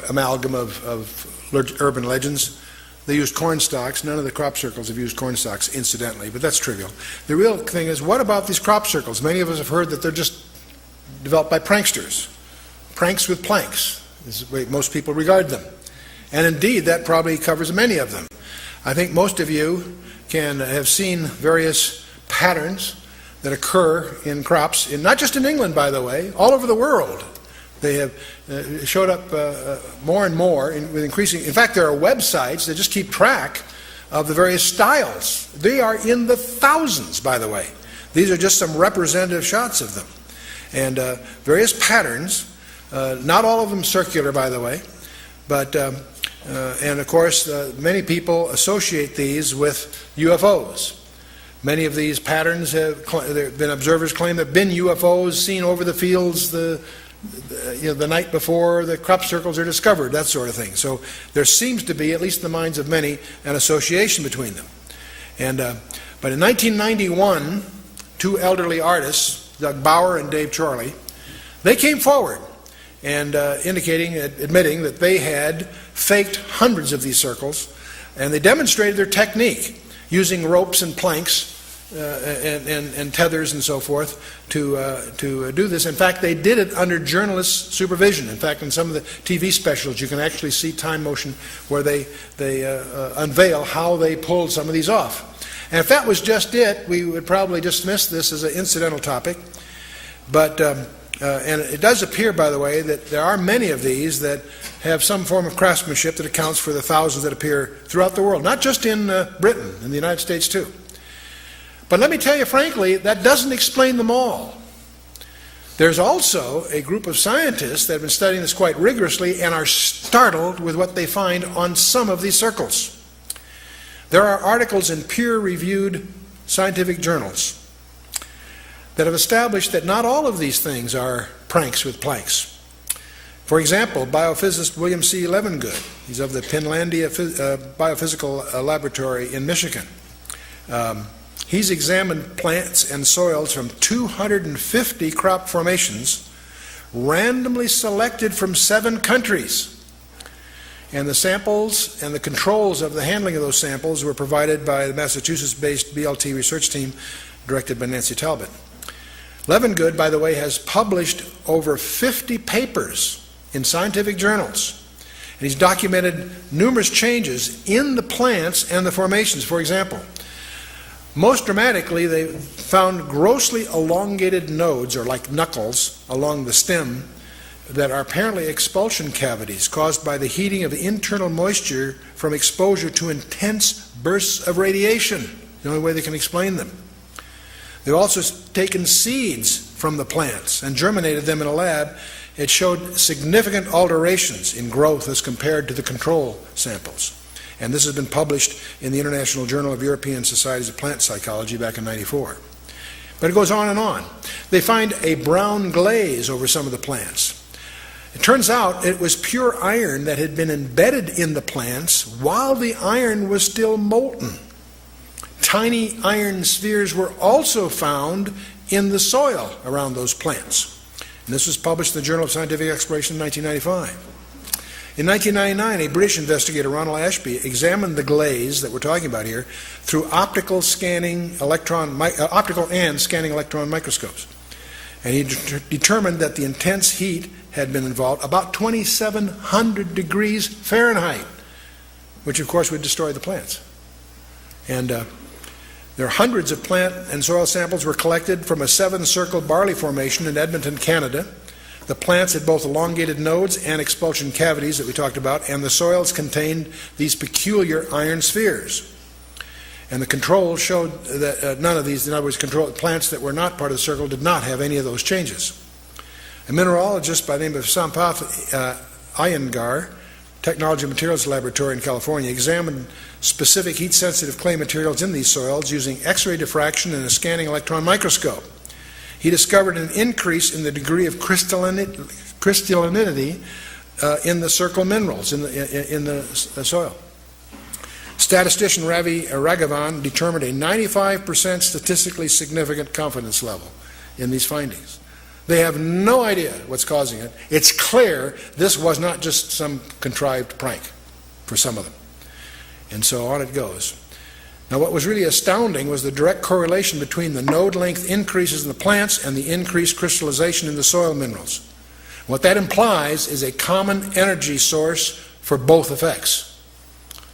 amalgam of urban legends. They used corn stalks. None of the crop circles have used corn stalks, incidentally, but that's trivial. The real thing is, what about these crop circles? Many of us have heard that they're just developed by pranksters. Pranks with planks is the way most people regard them. And indeed, that probably covers many of them. I think most of you can have seen various patterns that occur in crops, not just in England, by the way, all over the world. They have showed up more and more with increasing. In fact, there are websites that just keep track of the various styles. They are in the thousands, by the way. These are just some representative shots of them. And various patterns Not all of them circular, by the way, but and of course many people associate these with UFOs. Many of these patterns have been observers claim there have been UFOs seen over the fields the night before the crop circles are discovered, that sort of thing. So there seems to be, at least in the minds of many, an association between them. And but in 1991, two elderly artists, Doug Bauer and Dave Chorley, they came forward and admitting that they had faked hundreds of these circles, and they demonstrated their technique using ropes and planks and tethers and so forth to do this. In fact, they did it under journalist supervision. In fact, in some of the TV specials, you can actually see time motion where they unveil how they pulled some of these off. And if that was just it, we would probably dismiss this as an incidental topic. But and it does appear, by the way, that there are many of these that have some form of craftsmanship that accounts for the thousands that appear throughout the world, not just in Britain, in the United States too. But let me tell you frankly, that doesn't explain them all. There's also a group of scientists that have been studying this quite rigorously and are startled with what they find on some of these circles. There are articles in peer-reviewed scientific journals that have established that not all of these things are pranks with planks. For example, biophysicist William C. Levengood, he's of the Pinlandia Biophysical Laboratory in Michigan. He's examined plants and soils from 250 crop formations, randomly selected from 7 countries. And the samples and the controls of the handling of those samples were provided by the Massachusetts-based BLT research team directed by Nancy Talbot. Levengood, by the way, has published over 50 papers in scientific journals. And he's documented numerous changes in the plants and the formations. For example, most dramatically, they found grossly elongated nodes, or like knuckles, along the stem that are apparently expulsion cavities caused by the heating of internal moisture from exposure to intense bursts of radiation. The only way they can explain them. They've also taken seeds from the plants and germinated them in a lab. It showed significant alterations in growth as compared to the control samples. And this has been published in the International Journal of European Societies of Plant Psychology back in '94. But it goes on and on. They find a brown glaze over some of the plants. It turns out it was pure iron that had been embedded in the plants while the iron was still molten. Tiny iron spheres were also found in the soil around those plants. And this was published in the Journal of Scientific Exploration in 1995. In 1999, a British investigator, Ronald Ashby, examined the glaze that we're talking about here through optical and scanning electron microscopes. And he determined that the intense heat had been involved, about 2,700 degrees Fahrenheit, which of course would destroy the plants. And there are hundreds of plant and soil samples were collected from a 7-circle barley formation in Edmonton, Canada. The plants had both elongated nodes and expulsion cavities that we talked about, and the soils contained these peculiar iron spheres. And the controls showed that none of these, in other words, plants that were not part of the circle did not have any of those changes. A mineralogist by the name of Sampath Iyengar, Technology and Materials Laboratory in California, examined specific heat-sensitive clay materials in these soils using X-ray diffraction and a scanning electron microscope. He discovered an increase in the degree of crystallinity in the circle minerals in the soil. Statistician Ravi Raghavan determined a 95% statistically significant confidence level in these findings. They have no idea what's causing it. It's clear this was not just some contrived prank for some of them. And so on it goes. Now what was really astounding was the direct correlation between the node length increases in the plants and the increased crystallization in the soil minerals. What that implies is a common energy source for both effects.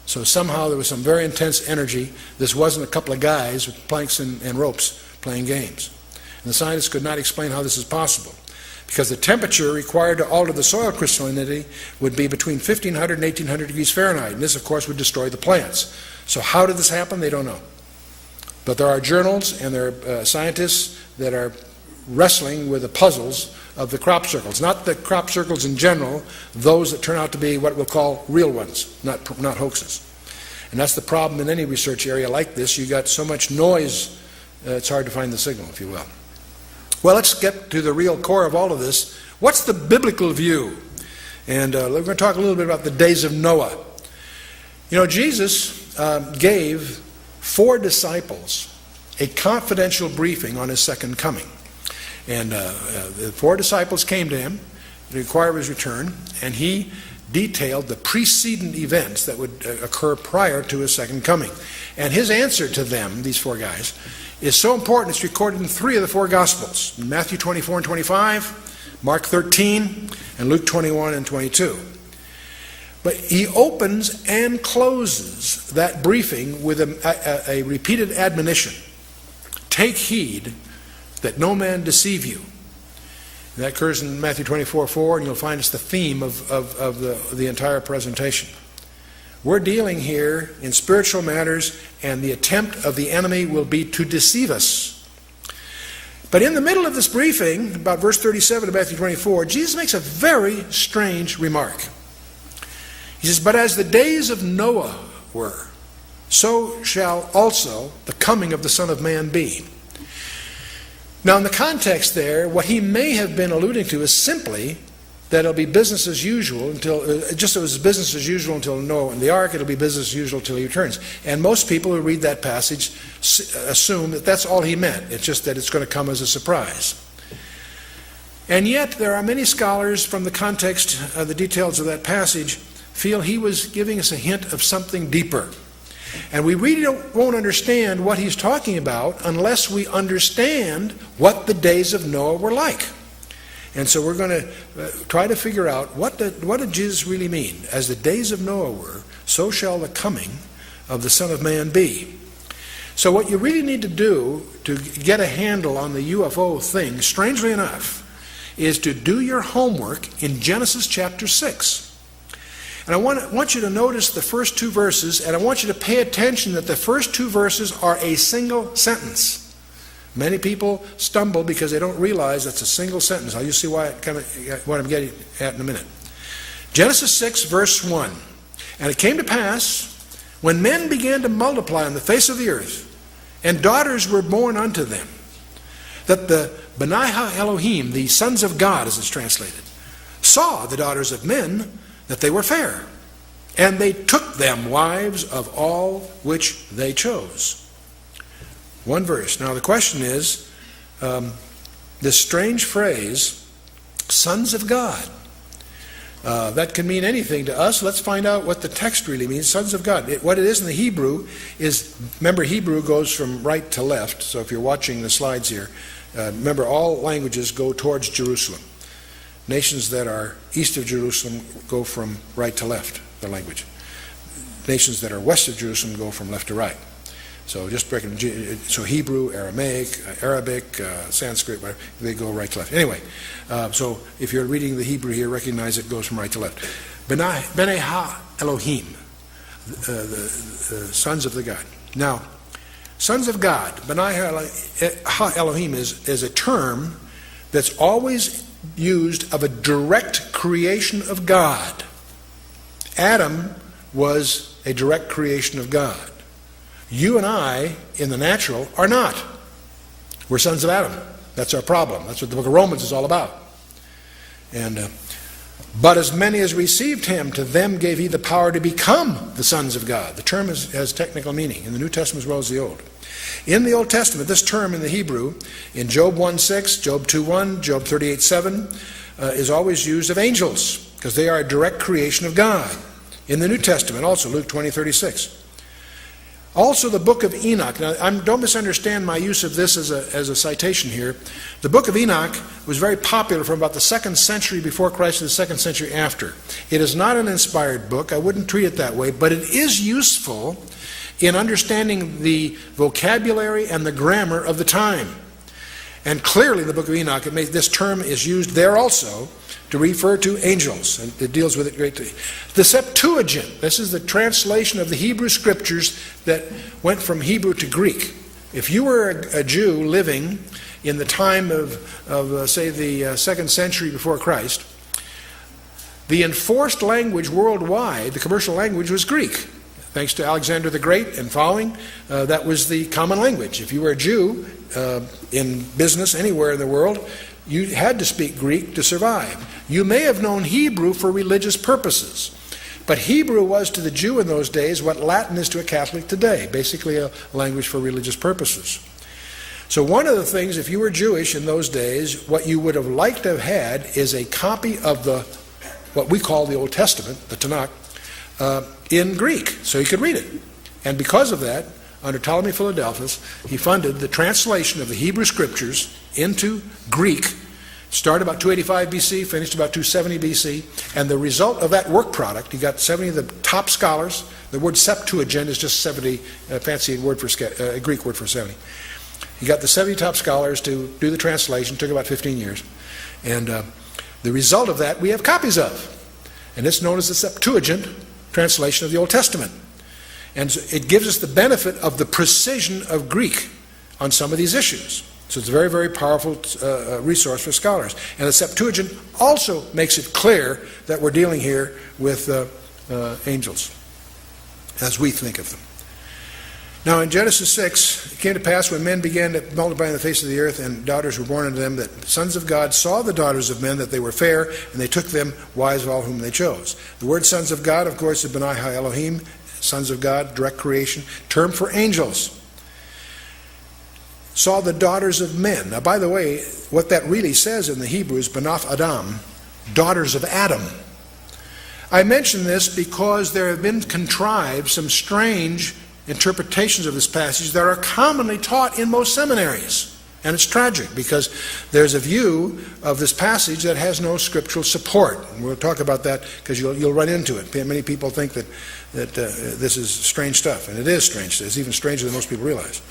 So somehow there was some very intense energy. This wasn't a couple of guys with planks and ropes playing games. And the scientists could not explain how this is possible, because the temperature required to alter the soil crystallinity would be between 1,500 and 1,800 degrees Fahrenheit, and this of course would destroy the plants. So how did this happen? They don't know. But there are journals and there are scientists that are wrestling with the puzzles of the crop circles. Not the crop circles in general, those that turn out to be what we'll call real ones, not hoaxes. And that's the problem in any research area like this. You got so much noise, it's hard to find the signal, if you will. Well, let's get to the real core of all of this. What's the biblical view? And we're going to talk a little bit about the days of Noah. You know, Jesus gave 4 disciples a confidential briefing on his second coming. And the 4 disciples came to him to inquire his return, and he detailed the precedent events that would occur prior to his second coming. And his answer to them, these 4 guys, is so important it's recorded in 3 of the 4 Gospels. In Matthew 24 and 25, Mark 13, and Luke 21 and 22. But he opens and closes that briefing with a repeated admonition. Take heed that no man deceive you. And that occurs in Matthew 24:4, and you'll find it's the theme of the entire presentation. We're dealing here in spiritual matters, and the attempt of the enemy will be to deceive us. But in the middle of this briefing, about verse 37 of Matthew 24, Jesus makes a very strange remark. He says, "But as the days of Noah were, so shall also the coming of the Son of Man be." Now, in the context there, what he may have been alluding to is simply that it'll be business as usual until, just as it was business as usual until Noah and the ark, it'll be business as usual until he returns. And most people who read that passage assume that that's all he meant. It's just that it's going to come as a surprise. And yet, there are many scholars from the context of the details of that passage feel he was giving us a hint of something deeper. And we really won't understand what he's talking about unless we understand what the days of Noah were like. And so we're going to try to figure out what did Jesus really mean? As the days of Noah were, so shall the coming of the Son of Man be. So what you really need to do to get a handle on the UFO thing, strangely enough, is to do your homework in Genesis chapter 6. And I want you to notice the first 2 verses, and I want you to pay attention that the first 2 verses are a single sentence. Many people stumble because they don't realize that's a single sentence. I'll just see what I'm getting at in a minute. Genesis 6, verse 1. "And it came to pass, when men began to multiply on the face of the earth, and daughters were born unto them, that the Benai Elohim, the sons of God, as it's translated, saw the daughters of men, that they were fair, and they took them wives of all which they chose." 1 verse. Now the question is, this strange phrase, sons of God. That can mean anything to us. Let's find out what the text really means, sons of God. What it is in the Hebrew is, remember, Hebrew goes from right to left, so if you're watching the slides here, remember all languages go towards Jerusalem. Nations that are east of Jerusalem go from right to left, the language. Nations that are west of Jerusalem go from left to right. So just breaking, so Hebrew, Aramaic, Arabic, Sanskrit, whatever, they go right to left. Anyway, so if you're reading the Hebrew here, recognize it goes from right to left. Benai Ha Elohim, the sons of the God. Now, sons of God, Benai Ha Elohim is a term that's always used of a direct creation of God. Adam was a direct creation of God. You and I, in the natural, are not. We're sons of Adam. That's our problem. That's what the book of Romans is all about. And but as many as received him, to them gave he the power to become the sons of God. The term has technical meaning in the New Testament as well as the Old. In the Old Testament, this term in the Hebrew, in Job 1:6, Job 2:1, Job 38:7, is always used of angels, because they are a direct creation of God. In the New Testament also, Luke 20:36. Also the book of Enoch. Now, don't misunderstand my use of this as a citation here. The book of Enoch was very popular from about the 2nd century before Christ to the 2nd century after. It is not an inspired book. I wouldn't treat it that way, but it is useful in understanding the vocabulary and the grammar of the time. And clearly in the book of Enoch, this term is used there also to refer to angels, and it deals with it greatly. The Septuagint, this is the translation of the Hebrew scriptures that went from Hebrew to Greek. if you were a Jew living in the time of say, the 2nd century before Christ, the enforced language worldwide, the commercial language, was Greek. Thanks to Alexander the Great and following, that was the common language. If you were a Jew in business anywhere in the world, you had to speak Greek to survive. You may have known Hebrew for religious purposes, but Hebrew was to the Jew in those days what Latin is to a Catholic today, basically a language for religious purposes. So one of the things, if you were Jewish in those days, what you would have liked to have had is a copy of what we call the Old Testament, the Tanakh, in Greek, so he could read it. And because of that, under Ptolemy Philadelphus, he funded the translation of the Hebrew Scriptures into Greek. Started about 285 BC, finished about 270 BC, and the result of that work product, he got 70 of the top scholars. The word Septuagint is just 70, a fancy word for a Greek word for 70. He got the 70 top scholars to do the translation. It took about 15 years, and the result of that we have copies of, and it's known as the Septuagint translation of the Old Testament. And it gives us the benefit of the precision of Greek on some of these issues. So it's a very, very powerful resource for scholars. And the Septuagint also makes it clear that we're dealing here with angels, as we think of them. Now in Genesis 6, it came to pass when men began to multiply on the face of the earth and daughters were born unto them, that the sons of God saw the daughters of men, that they were fair, and they took them wives of all whom they chose. The word sons of God, of course, is Benai Ha Elohim, sons of God, direct creation, term for angels. Saw the daughters of men. Now, by the way, what that really says in the Hebrew is Banath Adam, daughters of Adam. I mention this because there have been contrived some strange interpretations of this passage that are commonly taught in most seminaries. And it's tragic because there's a view of this passage that has no scriptural support. And we'll talk about that because you'll run into it. Many people think that this is strange stuff, and it is strange. It's even stranger than most people realize.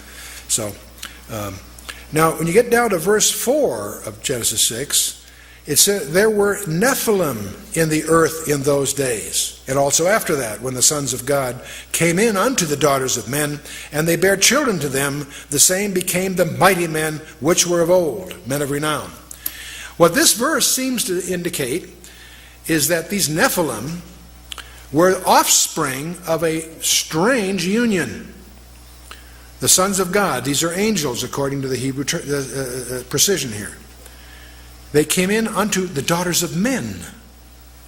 So, now when you get down to verse 4 of Genesis 6, it says, there were Nephilim in the earth in those days, and also after that, when the sons of God came in unto the daughters of men, and they bare children to them, the same became the mighty men which were of old, men of renown. What this verse seems to indicate is that these Nephilim were offspring of a strange union. The sons of God, these are angels according to the Hebrew precision here. They came in unto the daughters of men,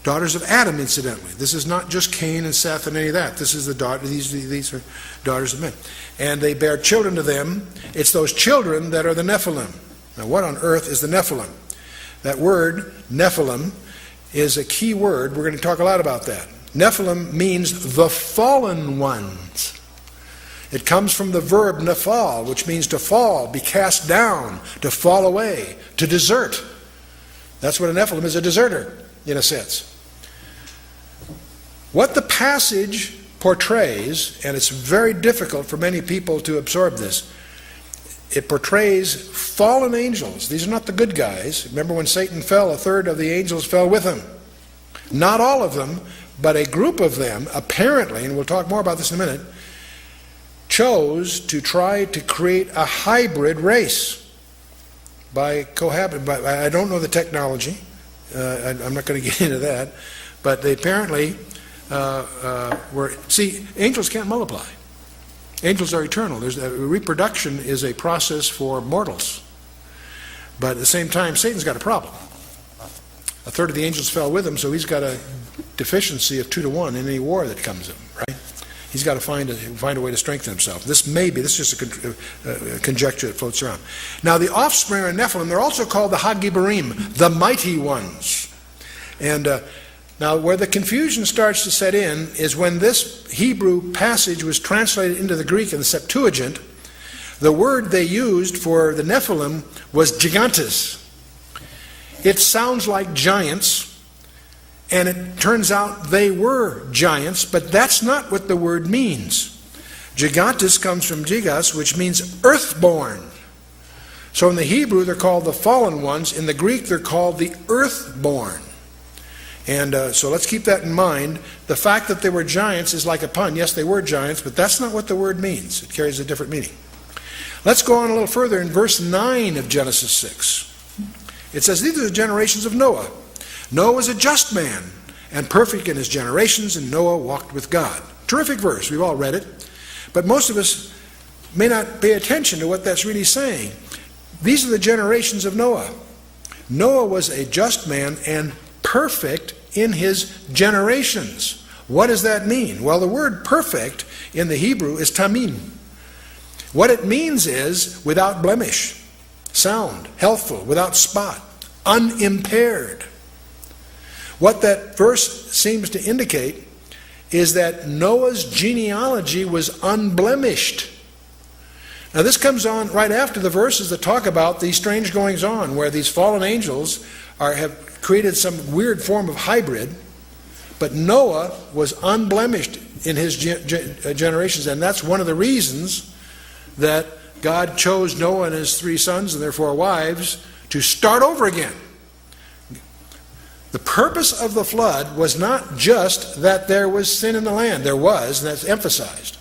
daughters of Adam, incidentally. This is not just Cain and Seth and any of that. This is these are daughters of men. And they bear children to them. It's those children that are the Nephilim. Now, what on earth is the Nephilim? That word, Nephilim, is a key word. We're going to talk a lot about that. Nephilim means the fallen ones. It comes from the verb nephal, which means to fall, be cast down, to fall away, to desert. That's what a Nephilim is, a deserter, in a sense. What the passage portrays, and it's very difficult for many people to absorb this, it portrays fallen angels. These are not the good guys. Remember when Satan fell, a third of the angels fell with him. Not all of them, but a group of them, apparently, and we'll talk more about this in a minute, chose to try to create a hybrid race. By cohabiting, I don't know the technology. I'm not going to get into that, but they apparently were. See, angels can't multiply. Angels are eternal. Reproduction is a process for mortals, but at the same time, Satan's got a problem. A third of the angels fell with him, so he's got a deficiency of 2 to 1 in any war that comes in. Right? He's got to find a way to strengthen himself. This is just a conjecture that floats around. Now, the offspring of Nephilim, they're also called the Hagibarim, the mighty ones. And now, where the confusion starts to set in is when this Hebrew passage was translated into the Greek in the Septuagint, the word they used for the Nephilim was gigantes. It sounds like giants. And it turns out they were giants, but that's not what the word means. Gigantes comes from gigas, which means earthborn. So in the Hebrew, they're called the fallen ones. In the Greek, they're called the earthborn. And so let's keep that in mind. The fact that they were giants is like a pun. Yes, they were giants, but that's not what the word means. It carries a different meaning. Let's go on a little further in verse 9 of Genesis 6. It says, these are the generations of Noah. Noah was a just man and perfect in his generations, and Noah walked with God. Terrific verse. We've all read it. But most of us may not pay attention to what that's really saying. These are the generations of Noah. Noah was a just man and perfect in his generations. What does that mean? Well, the word perfect in the Hebrew is tamim. What it means is without blemish, sound, healthful, without spot, unimpaired. What that verse seems to indicate is that Noah's genealogy was unblemished. Now this comes on right after the verses that talk about these strange goings on, where these fallen angels have created some weird form of hybrid, but Noah was unblemished in his generations, and that's one of the reasons that God chose Noah and his 3 sons and their 4 wives to start over again. The purpose of the flood was not just that there was sin in the land. There was, and that's emphasized.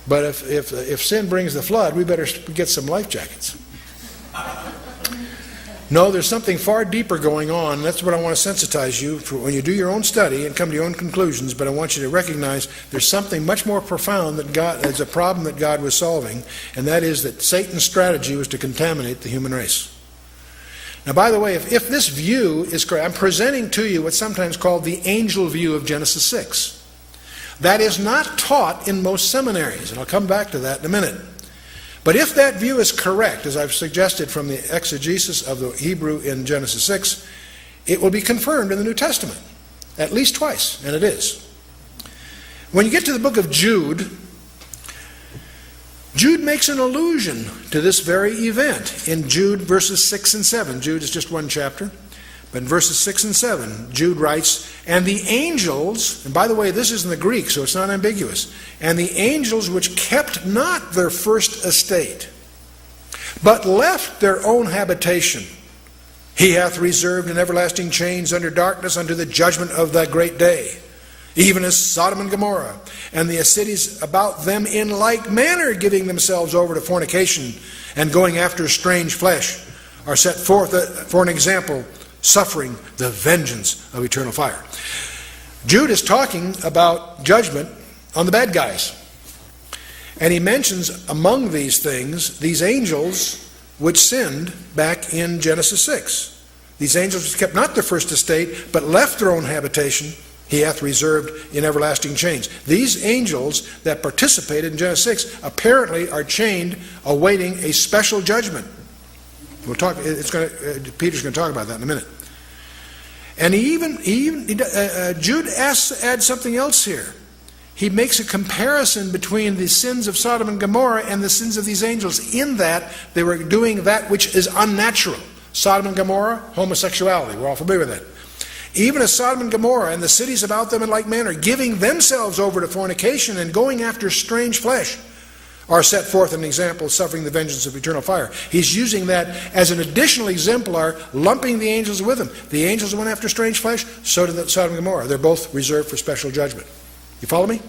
But if sin brings the flood, we better get some life jackets. No, there's something far deeper going on. That's what I want to sensitize you for when you do your own study and come to your own conclusions. But I want you to recognize there's something much more profound that there's a problem that God was solving, and that is that Satan's strategy was to contaminate the human race. Now, by the way, if this view is correct, I'm presenting to you what's sometimes called the angel view of Genesis 6. That is not taught in most seminaries, and I'll come back to that in a minute. But if that view is correct, as I've suggested from the exegesis of the Hebrew in Genesis 6, it will be confirmed in the New Testament, at least twice, and it is. When you get to the book of Jude, Jude makes an allusion to this very event in Jude verses 6 and 7. Jude is just one chapter, but in verses 6 and 7, Jude writes, and the angels, and by the way, this is in the Greek, so it's not ambiguous, and the angels which kept not their first estate, but left their own habitation, he hath reserved in everlasting chains under darkness unto the judgment of that great day, even as Sodom and Gomorrah, and the cities about them in like manner giving themselves over to fornication and going after strange flesh, are set forth for an example, suffering the vengeance of eternal fire. Jude is talking about judgment on the bad guys. And he mentions among these things, these angels which sinned back in Genesis 6. These angels which kept not their first estate, but left their own habitation, he hath reserved in everlasting chains. These angels that participated in Genesis 6 apparently are chained, awaiting a special judgment. We'll talk. Peter's going to talk about that in a minute. And Jude adds something else here. He makes a comparison between the sins of Sodom and Gomorrah and the sins of these angels, in that they were doing that which is unnatural. Sodom and Gomorrah, homosexuality. We're all familiar with that. Even as Sodom and Gomorrah and the cities about them in like manner, giving themselves over to fornication and going after strange flesh, are set forth an example, suffering the vengeance of eternal fire. He's using that as an additional exemplar, lumping the angels with him. The angels went after strange flesh, so did Sodom and Gomorrah. They're both reserved for special judgment. You follow me?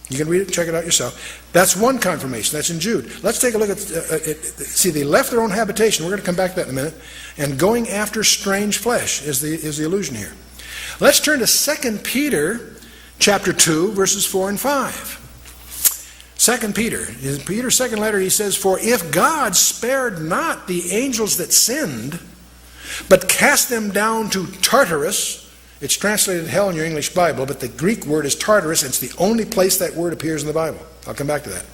You can read it, check it out yourself. That's one confirmation. That's in Jude. Let's take a look at, see, they left their own habitation. We're going to come back to that in a minute. And going after strange flesh is the allusion here. Let's turn to 2 Peter chapter 2, verses 4 and 5. 2 Peter, in Peter's second letter, he says, for if God spared not the angels that sinned, but cast them down to Tartarus, it's translated hell in your English Bible, but the Greek word is Tartarus, and it's the only place that word appears in the Bible. I'll come back to that.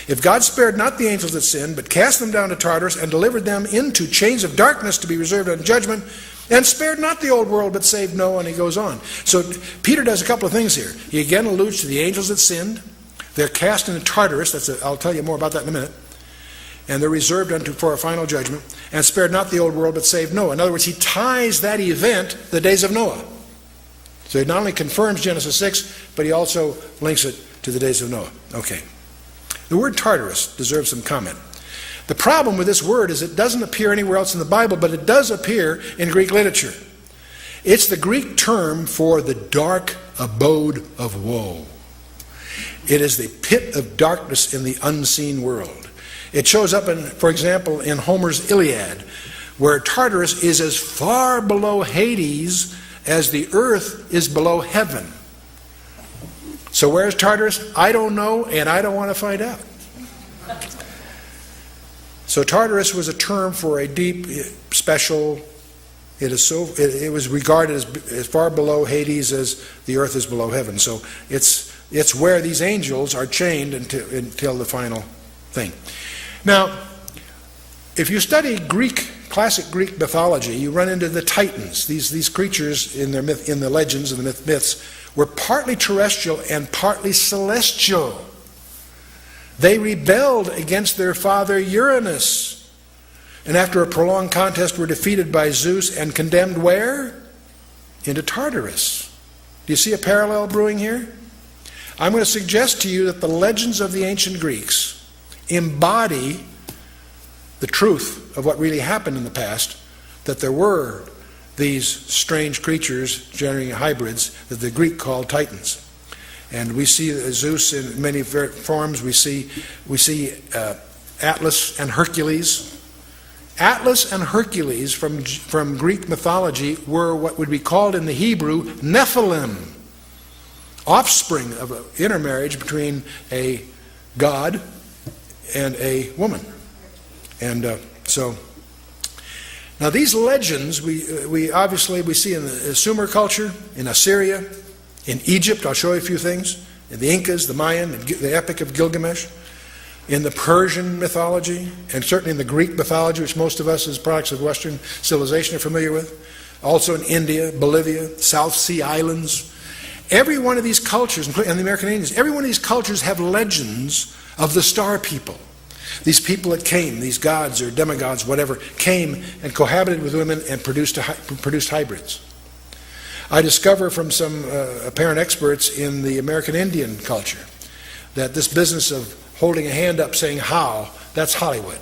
If God spared not the angels that sinned, but cast them down to Tartarus, and delivered them into chains of darkness to be reserved unto judgment, and spared not the old world, but saved Noah, and he goes on. So Peter does a couple of things here. He again alludes to the angels that sinned. They're cast into Tartarus. I'll tell you more about that in a minute. And they're reserved for a final judgment. And spared not the old world, but saved Noah. In other words, he ties that event to the days of Noah. So he not only confirms Genesis 6, but he also links it to the days of Noah. Okay. The word Tartarus deserves some comment. The problem with this word is it doesn't appear anywhere else in the Bible, but it does appear in Greek literature. It's the Greek term for the dark abode of woe. It is the pit of darkness in the unseen world. It shows up, for example, in Homer's Iliad, where Tartarus is as far below Hades as the earth is below heaven. So where's Tartarus? I don't know, and I don't want to find out. So Tartarus was a term for a deep, special. It was regarded as far below Hades as the earth is below heaven. So it's where these angels are chained until the final thing. Now, if you study classic Greek mythology, you run into the Titans. These creatures in the legends and the myths were partly terrestrial and partly celestial. They rebelled against their father Uranus, and after a prolonged contest were defeated by Zeus and condemned where? Into Tartarus. Do you see a parallel brewing here? I'm going to suggest to you that the legends of the ancient Greeks embody the truth of what really happened in the past, that there were these strange creatures generating hybrids that the Greek called Titans. And we see Zeus in many forms. We see Atlas and Hercules. Atlas and Hercules from Greek mythology were what would be called in the Hebrew Nephilim, offspring of an intermarriage between a god and a woman. And so now these legends we obviously see in the Sumer culture, in Assyria, in Egypt. I'll show you a few things. In the Incas, the Mayan, the Epic of Gilgamesh, in the Persian mythology, and certainly in the Greek mythology, which most of us as products of Western civilization are familiar with. Also in India, Bolivia, South Sea Islands. Every one of these cultures, and the American Indians, every one of these cultures have legends of the star people. These people that came, these gods or demigods, whatever, came and cohabited with women and produced hybrids. I discover from some apparent experts in the American Indian culture that this business of holding a hand up saying how, that's Hollywood.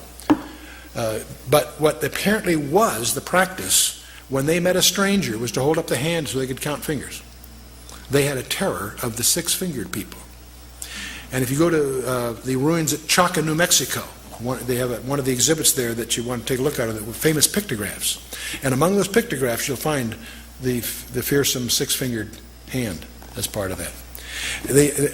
But what apparently was the practice when they met a stranger was to hold up the hand so they could count fingers. They had a terror of the six-fingered people. And if you go to the ruins at Chaca, New Mexico, they have one of the exhibits there that you want to take a look at, with famous pictographs. And among those pictographs you'll find the fearsome six-fingered hand as part of that.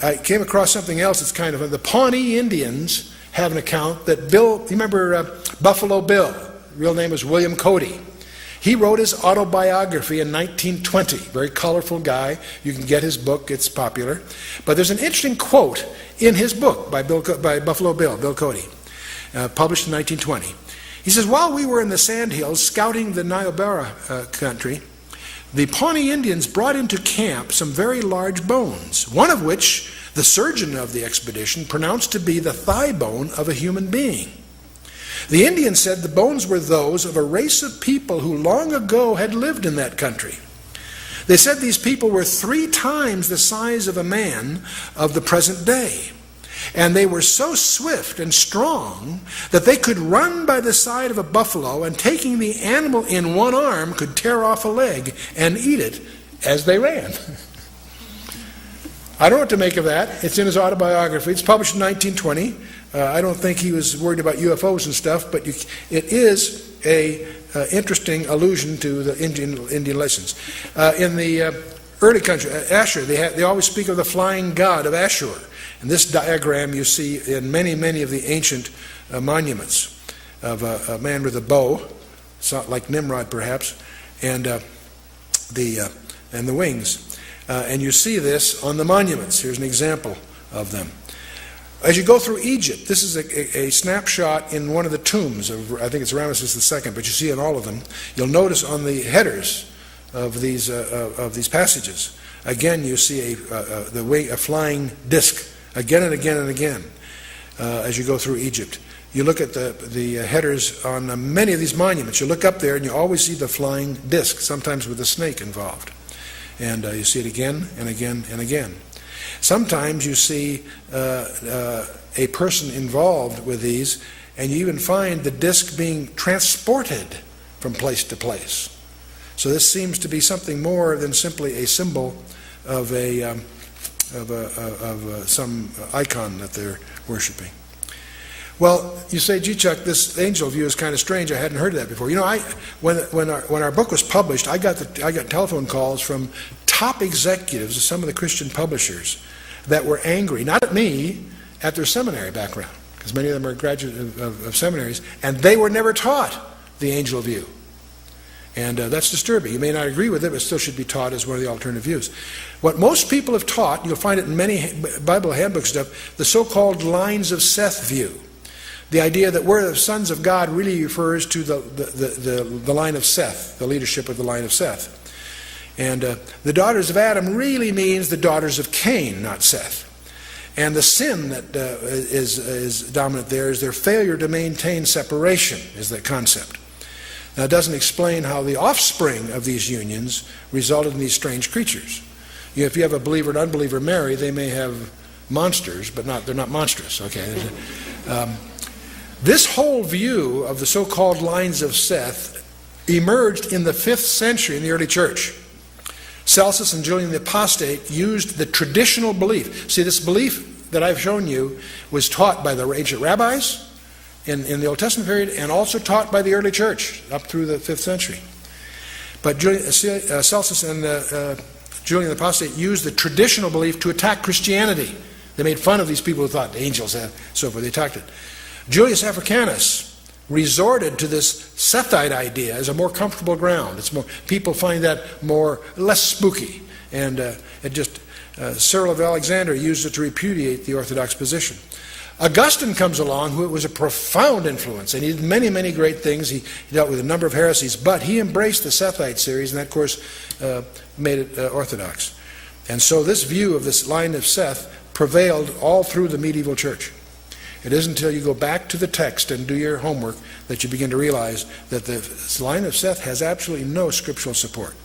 I came across something else that's kind of... The Pawnee Indians have an account that you remember Buffalo Bill? Real name was William Cody. He wrote his autobiography in 1920. Very colorful guy. You can get his book. It's popular. But there's an interesting quote in his book by Buffalo Bill, Bill Cody, published in 1920. He says, while we were in the Sandhills scouting the Niobrara country, the Pawnee Indians brought into camp some very large bones, one of which the surgeon of the expedition pronounced to be the thigh bone of a human being. The Indians said the bones were those of a race of people who long ago had lived in that country. They said these people were 3 times the size of a man of the present day. And they were so swift and strong that they could run by the side of a buffalo and, taking the animal in one arm, could tear off a leg and eat it as they ran. I don't know what to make of that. It's in his autobiography. It's published in 1920. I don't think he was worried about UFOs and stuff, but it is a interesting allusion to the Indian legends. In the early country, Ashur, they always speak of the flying god of Ashur. And this diagram you see in many of the ancient monuments of a man with a bow, like Nimrod perhaps, and the wings. And you see this on the monuments. Here's an example of them. As you go through Egypt, this is a snapshot in one of the tombs of, I think it's Ramesses II, but you see in all of them. You'll notice on the headers of these passages, again you see a flying disc, again and again and again, as you go through Egypt. You look at the headers on many of these monuments. You look up there and you always see the flying disc, sometimes with a snake involved. And you see it again and again and again. Sometimes you see a person involved with these, and you even find the disc being transported from place to place. So this seems to be something more than simply a symbol of some icon that they're worshiping. Well, you say, gee, Chuck, this angel view is kind of strange. I hadn't heard of that before. You know, when our book was published, I got telephone calls from top executives of some of the Christian publishers that were angry, not at me, at their seminary background, because many of them are graduates of seminaries, and they were never taught the angel view. And that's disturbing. You may not agree with it, but still should be taught as one of the alternative views. What most people have taught, you'll find it in many Bible handbook stuff, the so-called lines of Seth view. The idea that we're the sons of God really refers to the line of Seth, the leadership of the line of Seth. And the daughters of Adam really means the daughters of Cain, not Seth. And the sin that is dominant there is their failure to maintain separation, is the concept. Now, it doesn't explain how the offspring of these unions resulted in these strange creatures. You know, if you have a believer and unbeliever marry, they may have monsters, but they're not monstrous. Okay. This whole view of the so-called lines of Seth emerged in the 5th century in the early church. Celsus and Julian the Apostate used the traditional belief. See, this belief that I've shown you was taught by the ancient rabbis in the Old Testament period, and also taught by the early church up through the 5th century. But Celsus and Julian the Apostate used the traditional belief to attack Christianity. They made fun of these people who thought angels and so forth. They attacked it. Julius Africanus resorted to this Sethite idea as a more comfortable ground. People find that less spooky, and Cyril of Alexandria used it to repudiate the Orthodox position. Augustine comes along, who was a profound influence, and he did many, many great things. He dealt with a number of heresies, but he embraced the Sethite series, and that, of course, made it orthodox. And so this view of this line of Seth prevailed all through the medieval church. It isn't until you go back to the text and do your homework that you begin to realize that the line of Seth has absolutely no scriptural support.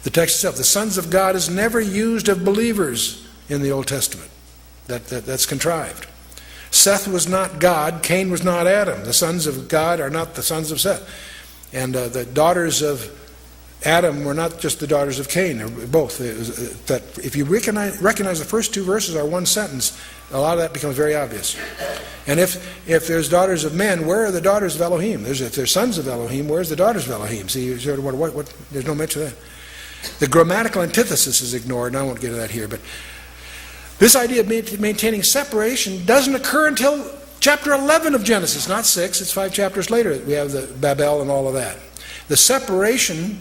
The text itself, the sons of God, is never used of believers in the Old Testament. That's contrived. Seth was not God, Cain was not Adam. The sons of God are not the sons of Seth. And the daughters of Adam were not just the daughters of Cain, they're both. That if you recognize the first two verses are one sentence, a lot of that becomes very obvious. And if there's daughters of men, where are the daughters of Elohim? If there's sons of Elohim, where's the daughters of Elohim? See, you sort of wonder, what there's no mention of that. The grammatical antithesis is ignored, and I won't get into that here, but this idea of maintaining separation doesn't occur until chapter 11 of Genesis, not 6. It's 5 chapters later that we have the Babel and all of that. The separation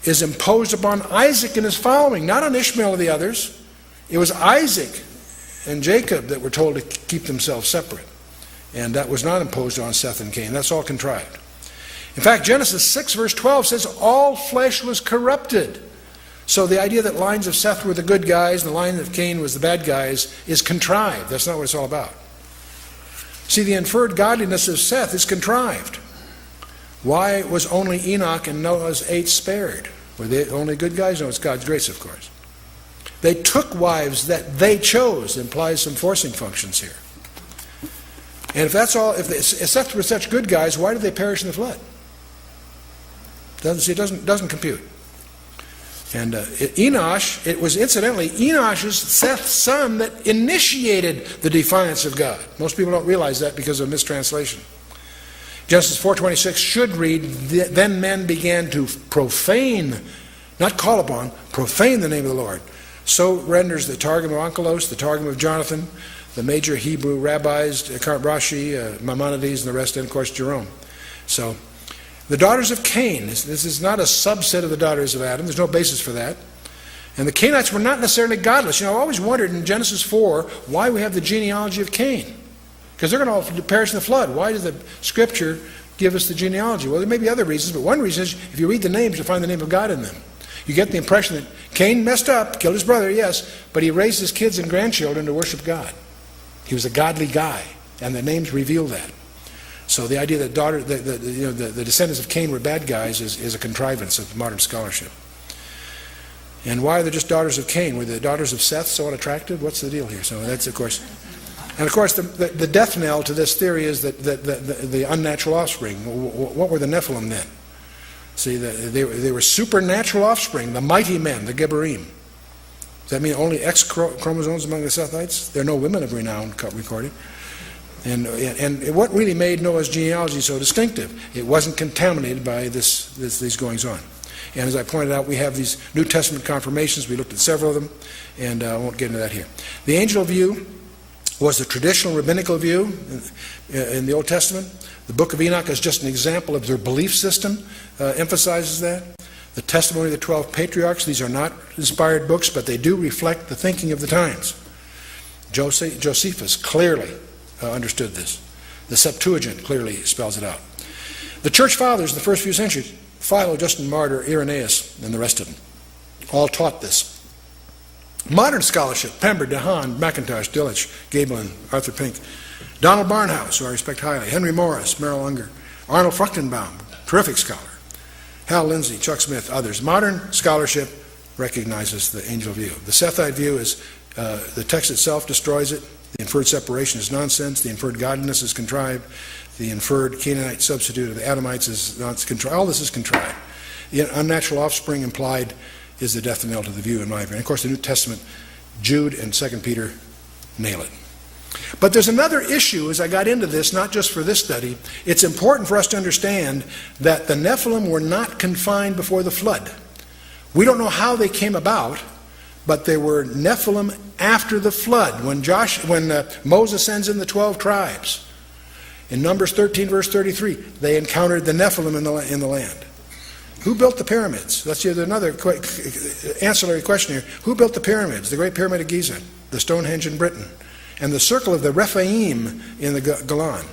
is imposed upon Isaac and his following, not on Ishmael or the others. It was Isaac and Jacob that were told to keep themselves separate. And that was not imposed on Seth and Cain. That's all contrived. In fact, Genesis 6 verse 12 says, all flesh was corrupted. So the idea that lines of Seth were the good guys and the line of Cain was the bad guys is contrived. That's not what it's all about. See, the inferred godliness of Seth is contrived. Why was only Enoch and Noah's 8 spared? Were they only good guys? No, it's God's grace, of course. They took wives that they chose. It implies some forcing functions here. And if that's all, if Seth were such good guys, why did they perish in the flood? It doesn't compute. And Enosh, it was incidentally Enosh's, Seth's son, that initiated the defiance of God. Most people don't realize that because of mistranslation. Genesis 4:26 should read, then men began to profane, not call upon, profane the name of the Lord. So renders the Targum of Onkelos, the Targum of Jonathan, the major Hebrew rabbis, Rashi, Maimonides, and the rest, and of course Jerome. So the daughters of Cain, this is not a subset of the daughters of Adam. There's no basis for that. And the Cainites were not necessarily godless. I've always wondered in Genesis 4 why we have the genealogy of Cain. Because they're going to all perish in the flood. Why does the Scripture give us the genealogy? Well, there may be other reasons, but one reason is if you read the names, you'll find the name of God in them. You get the impression that Cain messed up, killed his brother, yes, but he raised his kids and grandchildren to worship God. He was a godly guy, and the names reveal that. So the idea that the descendants of Cain were bad guys is a contrivance of modern scholarship. And why are they just daughters of Cain? Were the daughters of Seth so unattractive? What's the deal here? So that's, of course... And of course, the death knell to this theory is that the unnatural offspring. What were the Nephilim then? See, they were supernatural offspring, the mighty men, the Geberim. Does that mean only X chromosomes among the Sethites? There are no women of renown recorded. And what really made Noah's genealogy so distinctive? It wasn't contaminated by these goings-on. And as I pointed out, we have these New Testament confirmations. We looked at several of them, and I won't get into that here. The angel view was the traditional rabbinical view in the Old Testament. The book of Enoch is just an example of their belief system, emphasizes that. The testimony of the 12 patriarchs, these are not inspired books, but they do reflect the thinking of the times. Josephus clearly understood this. The Septuagint clearly spells it out. The church fathers in the first few centuries, Philo, Justin Martyr, Irenaeus, and the rest of them, all taught this. Modern scholarship, Pember, DeHaan, McIntosh, Dillich, Gabelin, Arthur Pink, Donald Barnhouse, who I respect highly, Henry Morris, Merrill Unger, Arnold Fruchtenbaum, terrific scholar, Hal Lindsey, Chuck Smith, others. Modern scholarship recognizes the angel view. The Sethite view is the text itself destroys it. The inferred separation is nonsense. The inferred godliness is contrived. The inferred Canaanite substitute of the Adamites is not contrived. All this is contrived. The unnatural offspring implied is the death knell to the view, in my view. And of course, the New Testament, Jude and 2 Peter, nail it. But there's another issue as I got into this, not just for this study. It's important for us to understand that the Nephilim were not confined before the flood. We don't know how they came about, but they were Nephilim after the flood. When Moses sends in the 12 tribes, in Numbers 13, verse 33, they encountered the Nephilim in the land. Who built the pyramids? Let's see, there's another ancillary question here. Who built the pyramids? The Great Pyramid of Giza, the Stonehenge in Britain, and the Circle of the Rephaim in the Golan.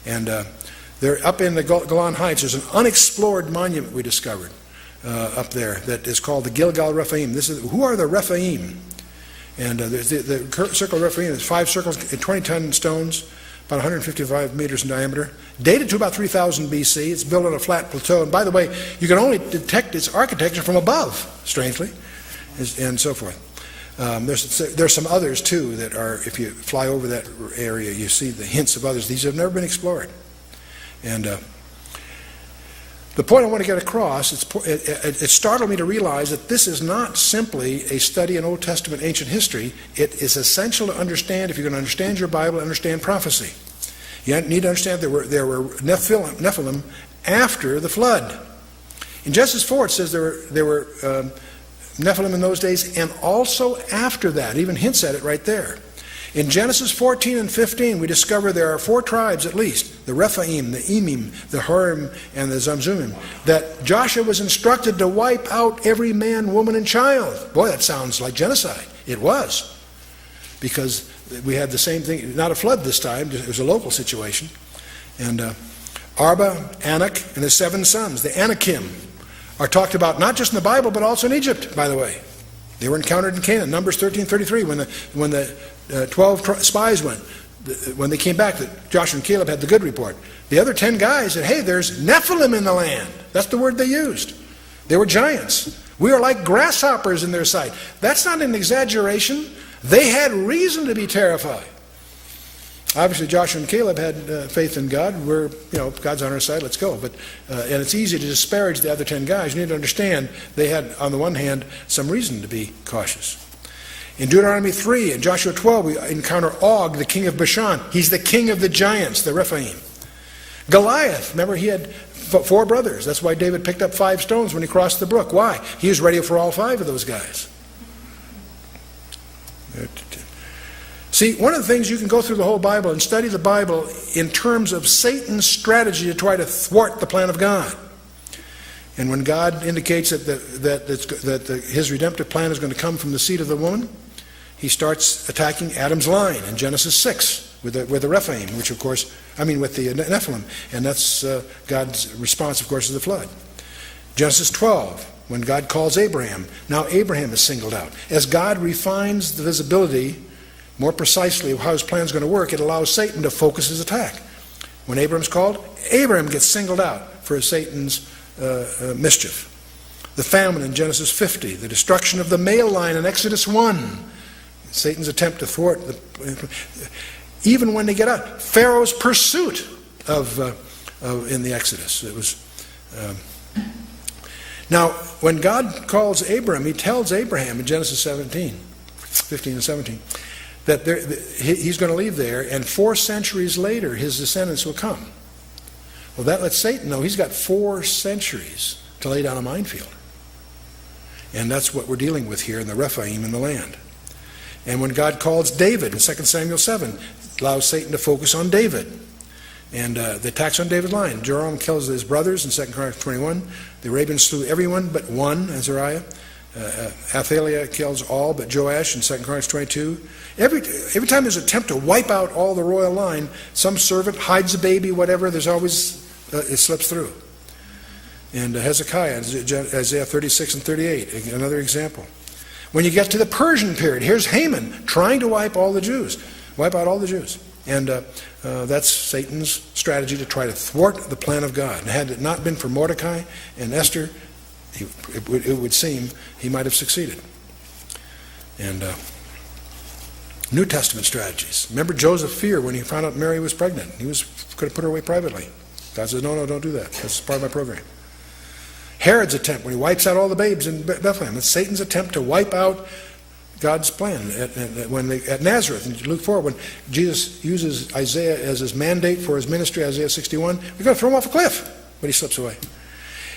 And they're up in the Golan Heights. There's an unexplored monument we discovered up there that is called the Gilgal Rephaim. Who are the Rephaim? And the Circle of Rephaim is 5 circles, 20-ton stones, about 155 meters in diameter, dated to about 3000 BC. It's built on a flat plateau. And by the way, you can only detect its architecture from above, strangely, and so forth. There's some others, too, that are, if you fly over that area, you see the hints of others. These have never been explored. And the point I want to get across, it startled me to realize that this is not simply a study in Old Testament ancient history. It is essential to understand, if you're going to understand your Bible, understand prophecy. You need to understand there were Nephilim after the flood. In Genesis 4 it says there were Nephilim in those days and also after that. It even hints at it right there. In Genesis 14 and 15, we discover there are 4 tribes at least, the Rephaim, the Emim, the Hurim, and the Zamzumim, that Joshua was instructed to wipe out every man, woman, and child. Boy, that sounds like genocide. It was, because we had the same thing, not a flood this time, it was a local situation. And Arba, Anak, and his 7 sons, the Anakim, are talked about not just in the Bible, but also in Egypt, by the way. They were encountered in Canaan, Numbers 13:33, when the 12 spies went. When they came back, Joshua and Caleb had the good report. The other 10 guys said, hey, there's Nephilim in the land. That's the word they used. They were giants. We are like grasshoppers in their sight. That's not an exaggeration. They had reason to be terrified. Obviously, Joshua and Caleb had faith in God. God's on our side, let's go. But and it's easy to disparage the other 10 guys. You need to understand they had, on the one hand, some reason to be cautious. In Deuteronomy 3 and Joshua 12, we encounter Og, the king of Bashan. He's the king of the giants, the Rephaim. Goliath, remember, he had 4 brothers. That's why David picked up 5 stones when he crossed the brook. Why? He was ready for all 5 of those guys. See, one of the things, you can go through the whole Bible and study the Bible in terms of Satan's strategy to try to thwart the plan of God. And when God indicates that his redemptive plan is going to come from the seed of the woman, he starts attacking Adam's line in Genesis 6 with the Rephaim, with the Nephilim. And that's God's response, of course, to the flood. Genesis 12, when God calls Abraham. Now Abraham is singled out. As God refines the visibility more precisely of how his plan is going to work, it allows Satan to focus his attack. When Abraham's called, Abraham gets singled out for Satan's mischief. The famine in Genesis 50, the destruction of the male line in Exodus 1, Satan's attempt to thwart even when they get out, Pharaoh's pursuit in the Exodus. It was now when God calls Abraham, he tells Abraham in Genesis 15 and 17, that he's going to leave there, and 4 centuries later his descendants will come. Well, that lets Satan know he's got 4 centuries to lay down a minefield. And that's what we're dealing with here in the Rephaim in the land. And when God calls David in 2 Samuel 7, allows Satan to focus on David. And the attacks on David's line. Joram kills his brothers in 2 Chronicles 21. The Arabians slew everyone but one, Azariah. Athaliah kills all but Joash in 2 Chronicles 22. Every time there's an attempt to wipe out all the royal line, some servant hides a baby, whatever, there's always, it slips through. And Hezekiah, Isaiah 36 and 38, another example. When you get to the Persian period, here's Haman trying to wipe out all the Jews. And that's Satan's strategy to try to thwart the plan of God. And had it not been for Mordecai and Esther, it would seem he might have succeeded. And New Testament strategies. Remember Joseph's fear when he found out Mary was pregnant. He could have put her away privately. God says, no, don't do that. That's part of my program. Herod's attempt when he wipes out all the babes in Bethlehem. It's Satan's attempt to wipe out God's plan at Nazareth in Luke 4, when Jesus uses Isaiah as his mandate for his ministry, Isaiah 61, we're going to throw him off a cliff, but he slips away.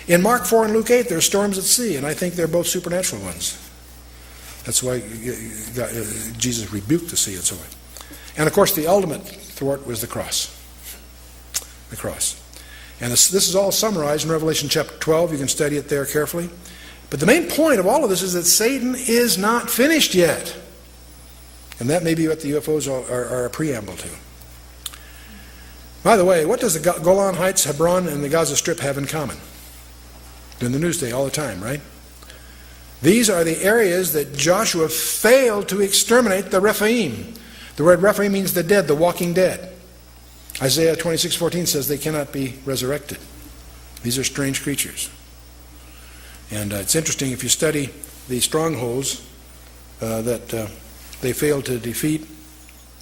In Mark 4 and Luke 8, there are storms at sea, and I think they're both supernatural ones. That's why Jesus rebuked the sea and so on. And of course, the ultimate thwart was the cross. The cross. And this is all summarized in Revelation chapter 12. You can study it there carefully. But the main point of all of this is that Satan is not finished yet. And that may be what the UFOs are a preamble to. By the way, what does the Golan Heights, Hebron, and the Gaza Strip have in common? They're in the news day all the time, right? These are the areas that Joshua failed to exterminate the Rephaim. The word Rephaim means the dead, the walking dead. Isaiah 26:14 says they cannot be resurrected. These are strange creatures. And it's interesting, if you study the strongholds that they failed to defeat,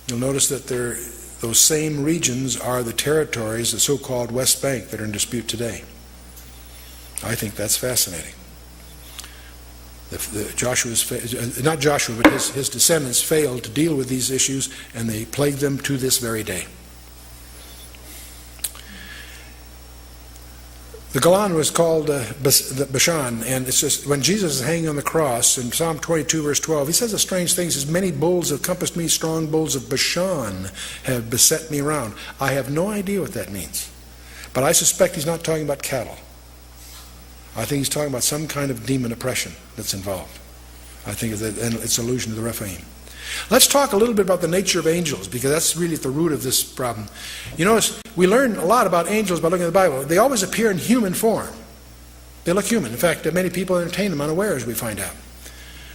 you'll notice that those same regions are the territories, the so-called West Bank, that are in dispute today. I think that's fascinating. Not Joshua, but his descendants failed to deal with these issues, and they plague them to this very day. The Golan was called Bashan, and it's just when Jesus is hanging on the cross in Psalm 22 verse 12, he says a strange thing. He says, "Many bulls have compassed me, strong bulls of Bashan have beset me round." I have no idea what that means, but I suspect he's not talking about cattle. I think he's talking about some kind of demon oppression that's involved. I think it's an allusion to the Rephaim. Let's talk a little bit about the nature of angels, because that's really at the root of this problem. You notice we learn a lot about angels by looking at the Bible. They always appear in human form. They look human. In fact, many people entertain them unawares, we find out.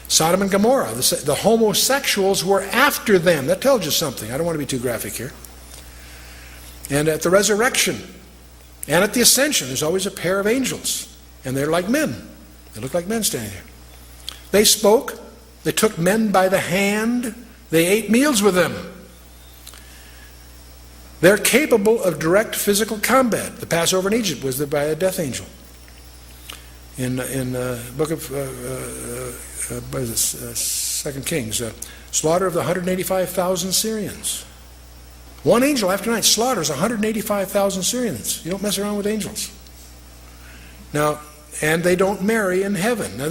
Sodom and Gomorrah, the homosexuals were after them. That tells you something. I don't want to be too graphic here. And at the resurrection and at the ascension, there's always a pair of angels. And they're like men. They look like men standing there. They spoke. They took men by the hand. They ate meals with them. They're capable of direct physical combat. The Passover in Egypt was by a death angel. In the book of 2 Kings, slaughter of the 185,000 Syrians. One angel after night slaughters 185,000 Syrians. You don't mess around with angels. Now, and they don't marry in heaven. Now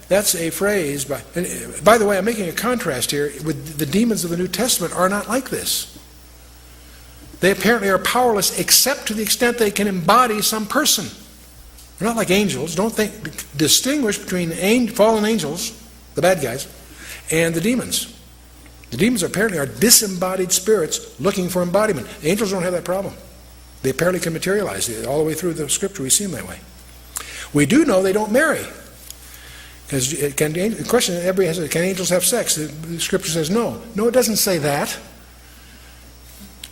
that's a phrase. By the way, I'm making a contrast here with the demons of the New Testament are not like this. They apparently are powerless except to the extent they can embody some person. They're not like angels. Distinguish between fallen angels, the bad guys, and the demons. The demons apparently are disembodied spirits looking for embodiment. Angels don't have that problem. They apparently can materialize. All the way through the scripture we see them that way. We do know they don't marry. Because the question everybody has is, can angels have sex? The scripture says no. No, it doesn't say that.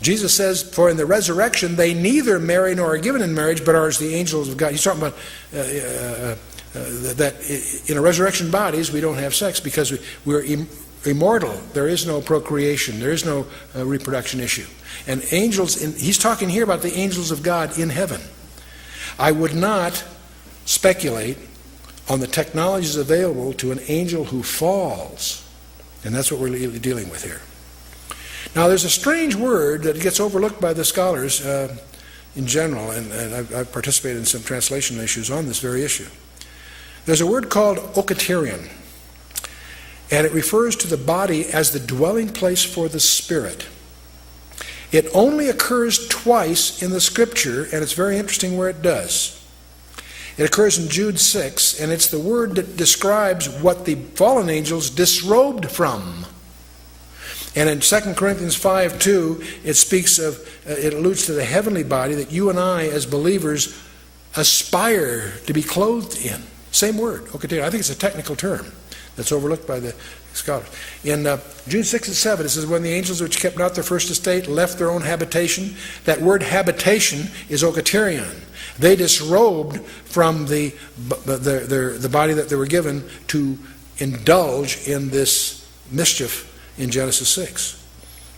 Jesus says, for in the resurrection they neither marry nor are given in marriage, but are as the angels of God. He's talking about that in a resurrection bodies we don't have sex because we're immortal. There is no procreation. There is no reproduction issue. And angels, he's talking here about the angels of God in heaven. I would not speculate on the technologies available to an angel who falls. And that's what we're dealing with here. Now, there's a strange word that gets overlooked by the scholars in general, and I've participated in some translation issues on this very issue. There's a word called okaterion, and it refers to the body as the dwelling place for the spirit. It only occurs twice in the Scripture, and it's very interesting where it does. It occurs in Jude 6, and it's the word that describes what the fallen angels disrobed from. And in 2 Corinthians 5:2, it speaks of, it alludes to the heavenly body that you and I as believers aspire to be clothed in. Same word, okaterion. I think it's a technical term that's overlooked by the scholars. In Jude 6 and 7, it says, when the angels which kept not their first estate left their own habitation, that word habitation is okaterion. They disrobed from the body that they were given to indulge in this mischief in Genesis 6.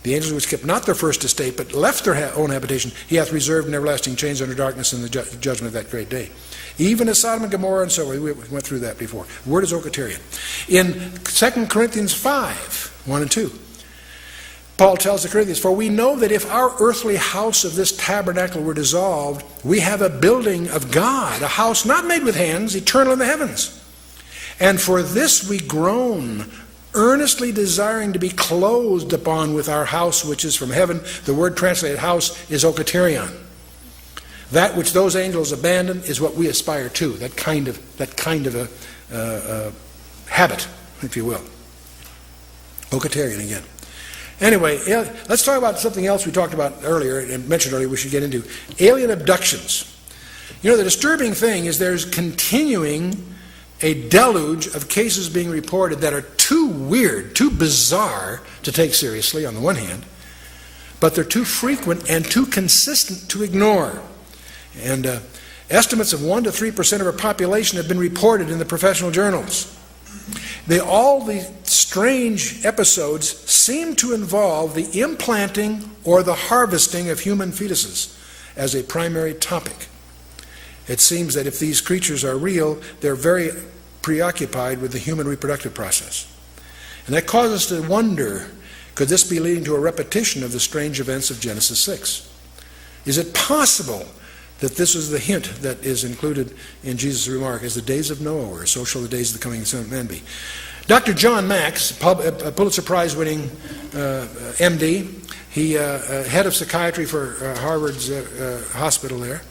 The angels which kept not their first estate, but left their own habitation, he hath reserved in everlasting chains under darkness in the judgment of that great day. Even as Sodom and Gomorrah and so on. We went through that before. The word is okaterion. In 2 Corinthians 5, 1 and 2, Paul tells the Corinthians, for we know that if our earthly house of this tabernacle were dissolved, we have a building of God, a house not made with hands, eternal in the heavens. And for this we groan, earnestly desiring to be clothed upon with our house which is from heaven. The word translated house is okaterion. That which those angels abandoned is what we aspire to, that kind of a habit, if you will. Okaterion again. Anyway, let's talk about something else we talked about earlier and mentioned earlier we should get into. Alien abductions. You know, the disturbing thing is there's continuing a deluge of cases being reported that are too weird, too bizarre to take seriously on the one hand, but they're too frequent and too consistent to ignore. And estimates of 1 to 3% of our population have been reported in the professional journals. All the strange episodes seem to involve the implanting or the harvesting of human fetuses as a primary topic. It seems that if these creatures are real, they're very preoccupied with the human reproductive process. And that causes us to wonder, could this be leading to a repetition of the strange events of Genesis 6? Is it possible that this is the hint that is included in Jesus' remark, as the days of Noah were, so shall the days of the coming Son of Man be. Dr. John Max, a Pulitzer Prize-winning MD, he head of psychiatry for Harvard's hospital there,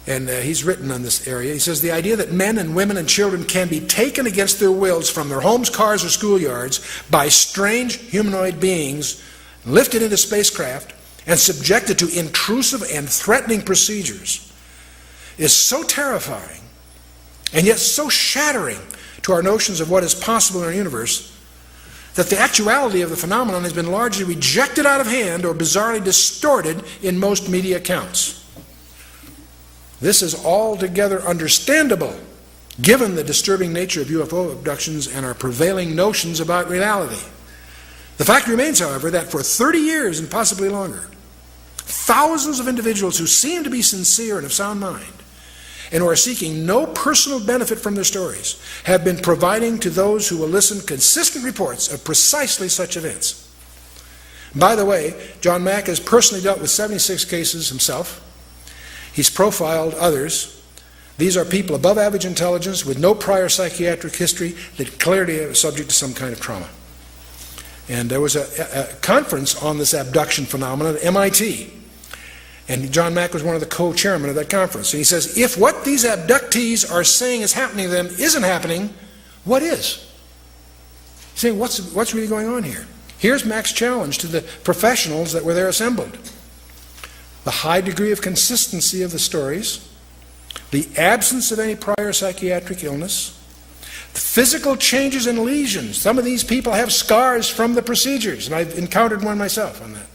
and he's written on this area. He says, the idea that men and women and children can be taken against their wills from their homes, cars, or schoolyards by strange humanoid beings, lifted into spacecraft, and subjected to intrusive and threatening procedures is so terrifying and yet so shattering to our notions of what is possible in our universe that the actuality of the phenomenon has been largely rejected out of hand or bizarrely distorted in most media accounts. This is altogether understandable given the disturbing nature of UFO abductions and our prevailing notions about reality. The fact remains, however, that for 30 years and possibly longer, thousands of individuals who seem to be sincere and of sound mind and who are seeking no personal benefit from their stories have been providing to those who will listen consistent reports of precisely such events. By the way, John Mack has personally dealt with 76 cases himself. He's profiled others. These are people above average intelligence with no prior psychiatric history that clearly are subject to some kind of trauma. And there was a conference on this abduction phenomenon at MIT. And John Mack was one of the co-chairmen of that conference. And he says, if what these abductees are saying is happening to them isn't happening, what is? He's saying, what's really going on here? Here's Mack's challenge to the professionals that were there assembled. The high degree of consistency of the stories, the absence of any prior psychiatric illness, the physical changes and lesions. Some of these people have scars from the procedures, and I've encountered one myself on that.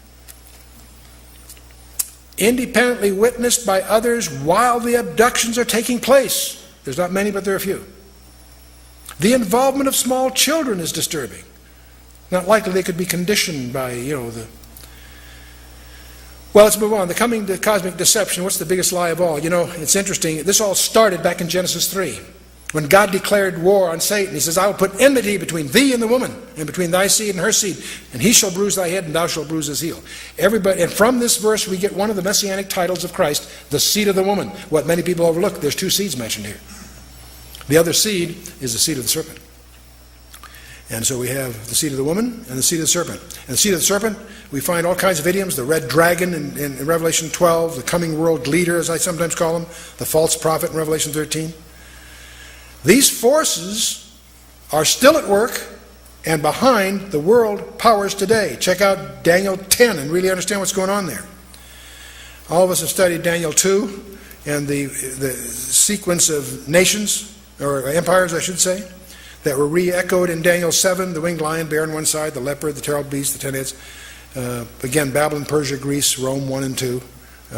Independently witnessed by others while the abductions are taking place. There's not many, but there are a few. The involvement of small children is disturbing. Not likely they could be conditioned by, Well, let's move on. The coming to cosmic deception, what's the biggest lie of all? It's interesting. This all started back in Genesis 3. When God declared war on Satan, he says, I will put enmity between thee and the woman, and between thy seed and her seed, and he shall bruise thy head, and thou shalt bruise his heel. And from this verse we get one of the messianic titles of Christ, the seed of the woman. What many people overlook, there's two seeds mentioned here. The other seed is the seed of the serpent. And so we have the seed of the woman and the seed of the serpent. And the seed of the serpent, we find all kinds of idioms, the red dragon in Revelation 12, the coming world leader, as I sometimes call him, the false prophet in Revelation 13. These forces are still at work and behind the world powers today. Check out Daniel 10 and really understand what's going on there. All of us have studied Daniel 2 and the sequence of nations, or empires I should say, that were re-echoed in Daniel 7, the winged lion, bear on one side, the leopard, the terrible beast, the 10 heads. Again, Babylon, Persia, Greece, Rome 1 and 2.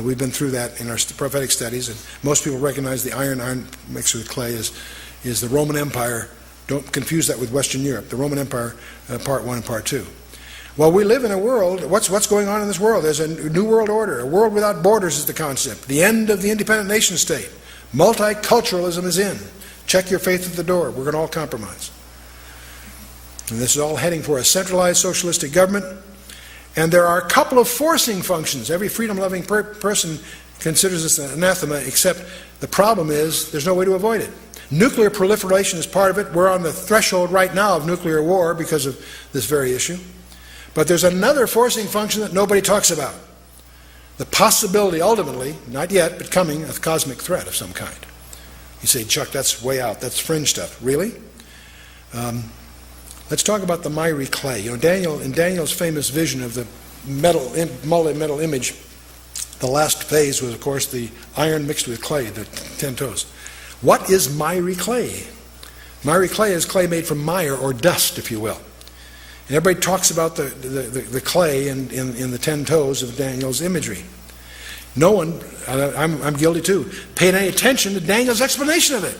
We've been through that in our prophetic studies, and most people recognize the iron mixed with clay is the Roman Empire. Don't confuse that with Western Europe. The Roman Empire, part 1 and part 2. Well, we live in a world, what's going on in this world? There's a new world order. A world without borders is the concept. The end of the independent nation state. Multiculturalism is in. Check your faith at the door. We're going to all compromise. And this is all heading for a centralized socialistic government. And there are a couple of forcing functions. Every freedom-loving person considers this an anathema, except the problem is there's no way to avoid it. Nuclear proliferation is part of it. We're on the threshold right now of nuclear war because of this very issue. But there's another forcing function that nobody talks about. The possibility, ultimately, not yet, but coming, of cosmic threat of some kind. You say, Chuck, that's way out. That's fringe stuff. Really? Let's talk about the miry clay. You know, in Daniel's famous vision of the multi-metal image, the last phase was, of course, the iron mixed with clay, the 10 toes. What is miry clay? Miry clay is clay made from mire, or dust, if you will. And everybody talks about the clay in the 10 toes of Daniel's imagery. No one, I'm guilty too, paid any attention to Daniel's explanation of it.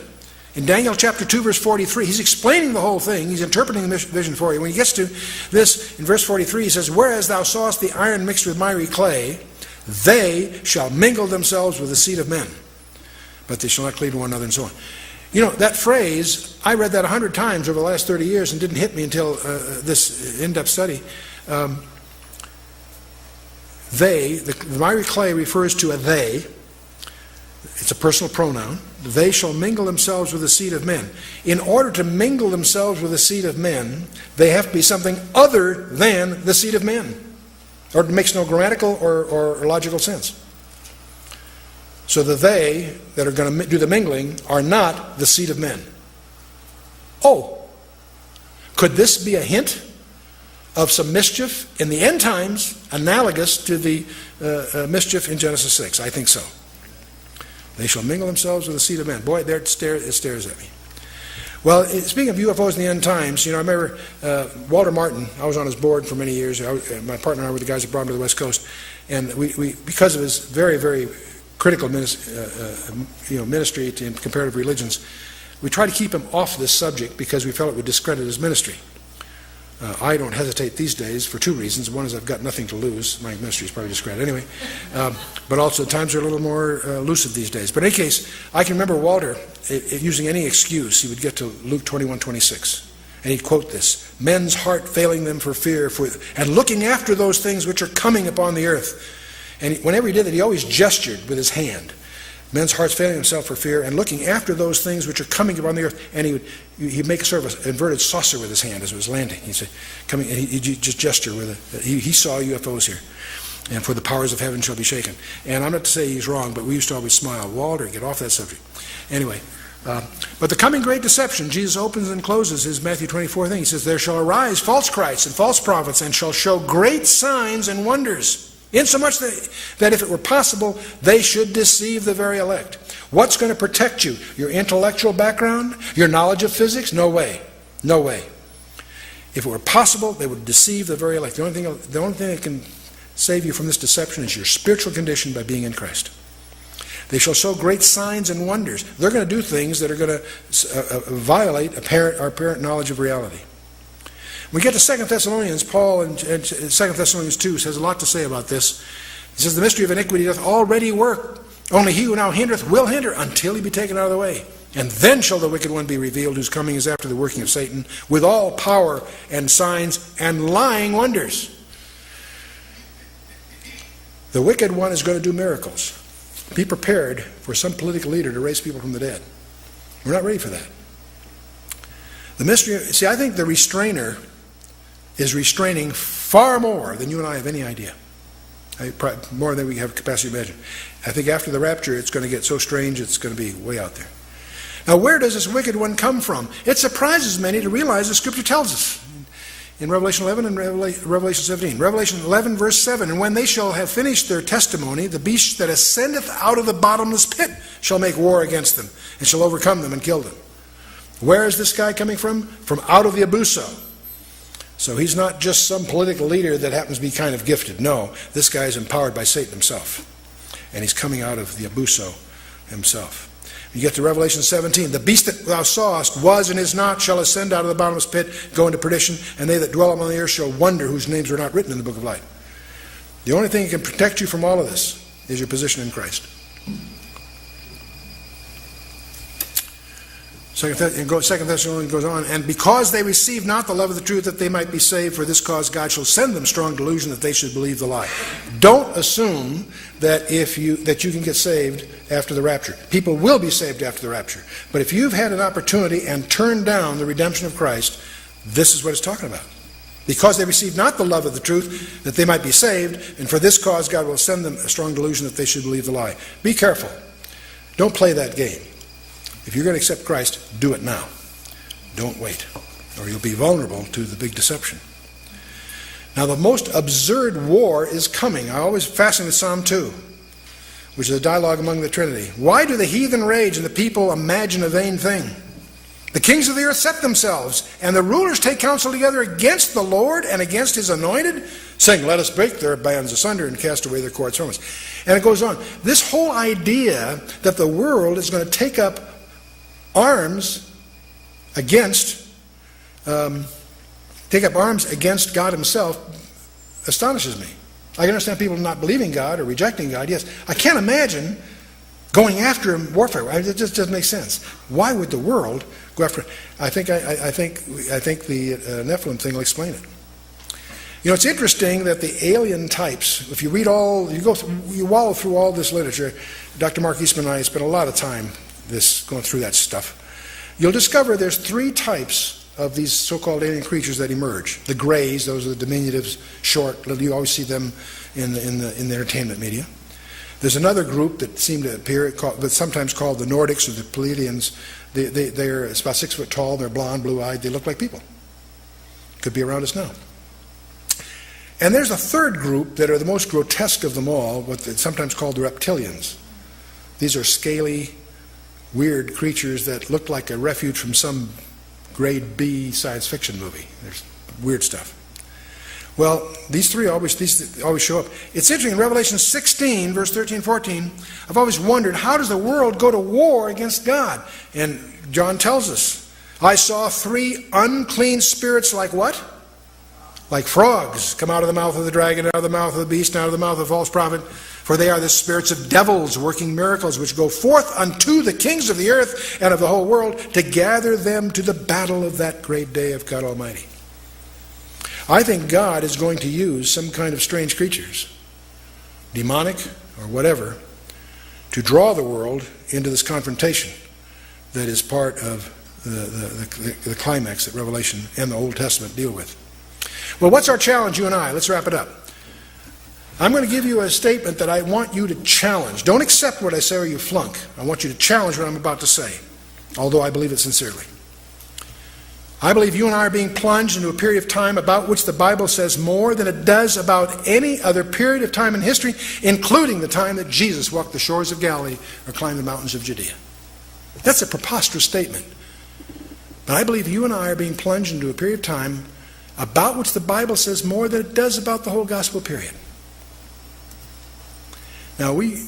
In Daniel chapter 2, verse 43, he's explaining the whole thing. He's interpreting the vision for you. When he gets to this, in verse 43, he says, whereas thou sawest the iron mixed with miry clay, they shall mingle themselves with the seed of men, but they shall not cleave to one another, and so on. You know, that phrase, I read that 100 times over the last 30 years and didn't hit me until this in-depth study. The miry clay refers to a they. It's a personal pronoun. They shall mingle themselves with the seed of men. In order to mingle themselves with the seed of men, they have to be something other than the seed of men. Or it makes no grammatical or logical sense. So the they that are going to do the mingling are not the seed of men. Oh, could this be a hint of some mischief in the end times analogous to the mischief in Genesis 6? I think so. They shall mingle themselves with the seed of men. Boy, there it stares at me. Well, speaking of UFOs in the end times, you know, I remember Walter Martin. I was on his board for many years. My partner and I were the guys that brought him to the West Coast. And we because of his very, very critical ministry in comparative religions, we tried to keep him off this subject because we felt it would discredit his ministry. I don't hesitate these days for two reasons. One is I've got nothing to lose. My ministry is probably discredited anyway. But also times are a little more lucid these days. But in any case, I can remember Walter, using any excuse, he would get to Luke 21:26. And he'd quote this, men's heart failing them for fear, and looking after those things which are coming upon the earth. And whenever he did that, he always gestured with his hand. Men's hearts failing themselves for fear, and looking after those things which are coming upon the earth. And he'd make a sort of an inverted saucer with his hand as it was landing. He'd say, coming, and he'd just gesture with it. He saw UFOs here. And for the powers of heaven shall be shaken. And I'm not to say he's wrong, but we used to always smile. Walter, get off that subject. Anyway, but the coming great deception, Jesus opens and closes his Matthew 24 thing. He says, there shall arise false Christs and false prophets, and shall show great signs and wonders, insomuch that if it were possible, they should deceive the very elect. What's going to protect you? Your intellectual background? Your knowledge of physics? No way. No way. If it were possible, they would deceive the very elect. The only thing that can save you from this deception is your spiritual condition by being in Christ. They shall show great signs and wonders. They're going to do things that are going to violate our apparent knowledge of reality. When we get to 2 Thessalonians, Paul in 2 Thessalonians 2 says a lot to say about this. He says, the mystery of iniquity doth already work. Only he who now hindereth will hinder until he be taken out of the way. And then shall the wicked one be revealed, whose coming is after the working of Satan, with all power and signs and lying wonders. The wicked one is going to do miracles. Be prepared for some political leader to raise people from the dead. We're not ready for that. The mystery, see, I think the restrainer is restraining far more than you and I have any idea. More than we have capacity to imagine. I think after the rapture, it's going to get so strange, it's going to be way out there. Now, where does this wicked one come from? It surprises many to realize the Scripture tells us. In Revelation 11 and Revelation 17. Revelation 11, verse 7, and when they shall have finished their testimony, the beast that ascendeth out of the bottomless pit shall make war against them, and shall overcome them and kill them. Where is this guy coming from? From out of the abuso. So he's not just some political leader that happens to be kind of gifted. No, this guy is empowered by Satan himself. And he's coming out of the abuso himself. You get to Revelation 17. The beast that thou sawest was and is not, shall ascend out of the bottomless pit, go into perdition, and they that dwell upon the earth shall wonder whose names are not written in the book of life. The only thing that can protect you from all of this is your position in Christ. Second Thessalonians goes on, and because they receive not the love of the truth that they might be saved, for this cause God shall send them strong delusion that they should believe the lie. Don't assume that you can get saved after the rapture. People will be saved after the rapture. But if you've had an opportunity and turned down the redemption of Christ, this is what it's talking about. Because they receive not the love of the truth that they might be saved, and for this cause God will send them a strong delusion that they should believe the lie. Be careful. Don't play that game. If you're going to accept Christ, do it now. Don't wait, or you'll be vulnerable to the big deception. Now, the most absurd war is coming. I always fasten with Psalm 2, which is a dialogue among the Trinity. Why do the heathen rage and the people imagine a vain thing? The kings of the earth set themselves, and the rulers take counsel together against the Lord and against his anointed, saying, let us break their bands asunder and cast away their cords from us. And it goes on. This whole idea that the world is going to take up arms against God himself astonishes me. I can understand people not believing God or rejecting God, yes. I can't imagine going after him warfare. It just doesn't make sense. Why would the world go after him? I think the Nephilim thing will explain it. You know, it's interesting that the alien types, if you read you wallow through all this literature, Dr. Mark Eastman and I spent a lot of time going through that stuff. You'll discover there's three types of these so-called alien creatures that emerge. The grays, those are the diminutives, short, you always see them in the entertainment media. There's another group that seem to appear, but sometimes called the Nordics or the Pleiadians. They're about 6 foot tall, they're blonde, blue-eyed, they look like people. Could be around us now. And there's a third group that are the most grotesque of them all, what's sometimes called the reptilians. These are scaly, weird creatures that look like a refuge from some grade B science fiction movie. There's weird stuff. Well, these always show up. It's interesting, in Revelation 16, verse 13, 14, I've always wondered, how does the world go to war against God? And John tells us, I saw 3 unclean spirits like what? Like frogs come out of the mouth of the dragon, out of the mouth of the beast, and out of the mouth of the false prophet. For they are the spirits of devils working miracles, which go forth unto the kings of the earth and of the whole world to gather them to the battle of that great day of God Almighty. I think God is going to use some kind of strange creatures, demonic or whatever, to draw the world into this confrontation that is part of the climax that Revelation and the Old Testament deal with. Well, what's our challenge, you and I? Let's wrap it up. I'm going to give you a statement that I want you to challenge. Don't accept what I say or you flunk. I want you to challenge what I'm about to say, although I believe it sincerely. I believe you and I are being plunged into a period of time about which the Bible says more than it does about any other period of time in history, including the time that Jesus walked the shores of Galilee or climbed the mountains of Judea. That's a preposterous statement. But I believe you and I are being plunged into a period of time about which the Bible says more than it does about the whole gospel period. Now, we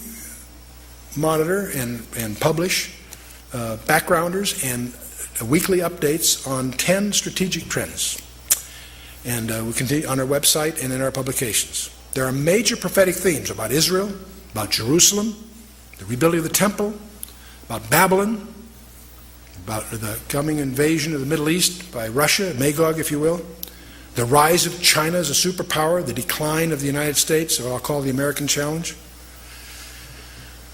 monitor and publish backgrounders and weekly updates on 10 strategic trends. And we continue on our website and in our publications. There are major prophetic themes about Israel, about Jerusalem, the rebuilding of the temple, about Babylon, about the coming invasion of the Middle East by Russia, Magog, if you will, the rise of China as a superpower, the decline of the United States, or I'll call the American challenge,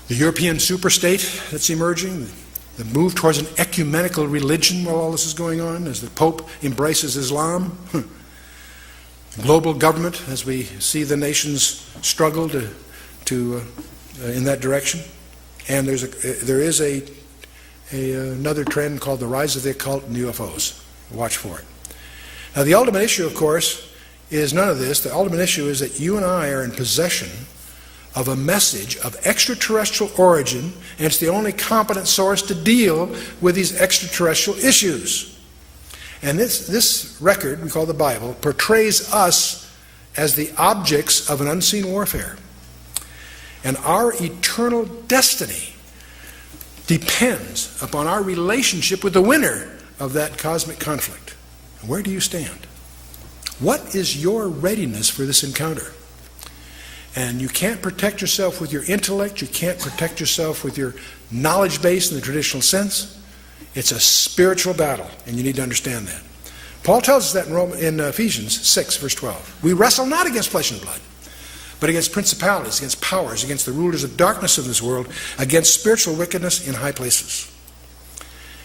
the European superstate that's emerging, the move towards an ecumenical religion while all this is going on, as the Pope embraces Islam, global government as we see the nations struggle to in that direction, and there is another trend called the rise of the occult and UFOs. Watch for it. Now, the ultimate issue, of course, is none of this. The ultimate issue is that you and I are in possession of a message of extraterrestrial origin, and it's the only competent source to deal with these extraterrestrial issues. And this record, we call the Bible, portrays us as the objects of an unseen warfare. And our eternal destiny depends upon our relationship with the winner of that cosmic conflict. Where do you stand? What is your readiness for this encounter? And you can't protect yourself with your intellect. You can't protect yourself with your knowledge base in the traditional sense. It's a spiritual battle, and you need to understand that. Paul tells us that in Ephesians 6, verse 12. We wrestle not against flesh and blood, but against principalities, against powers, against the rulers of darkness of this world, against spiritual wickedness in high places.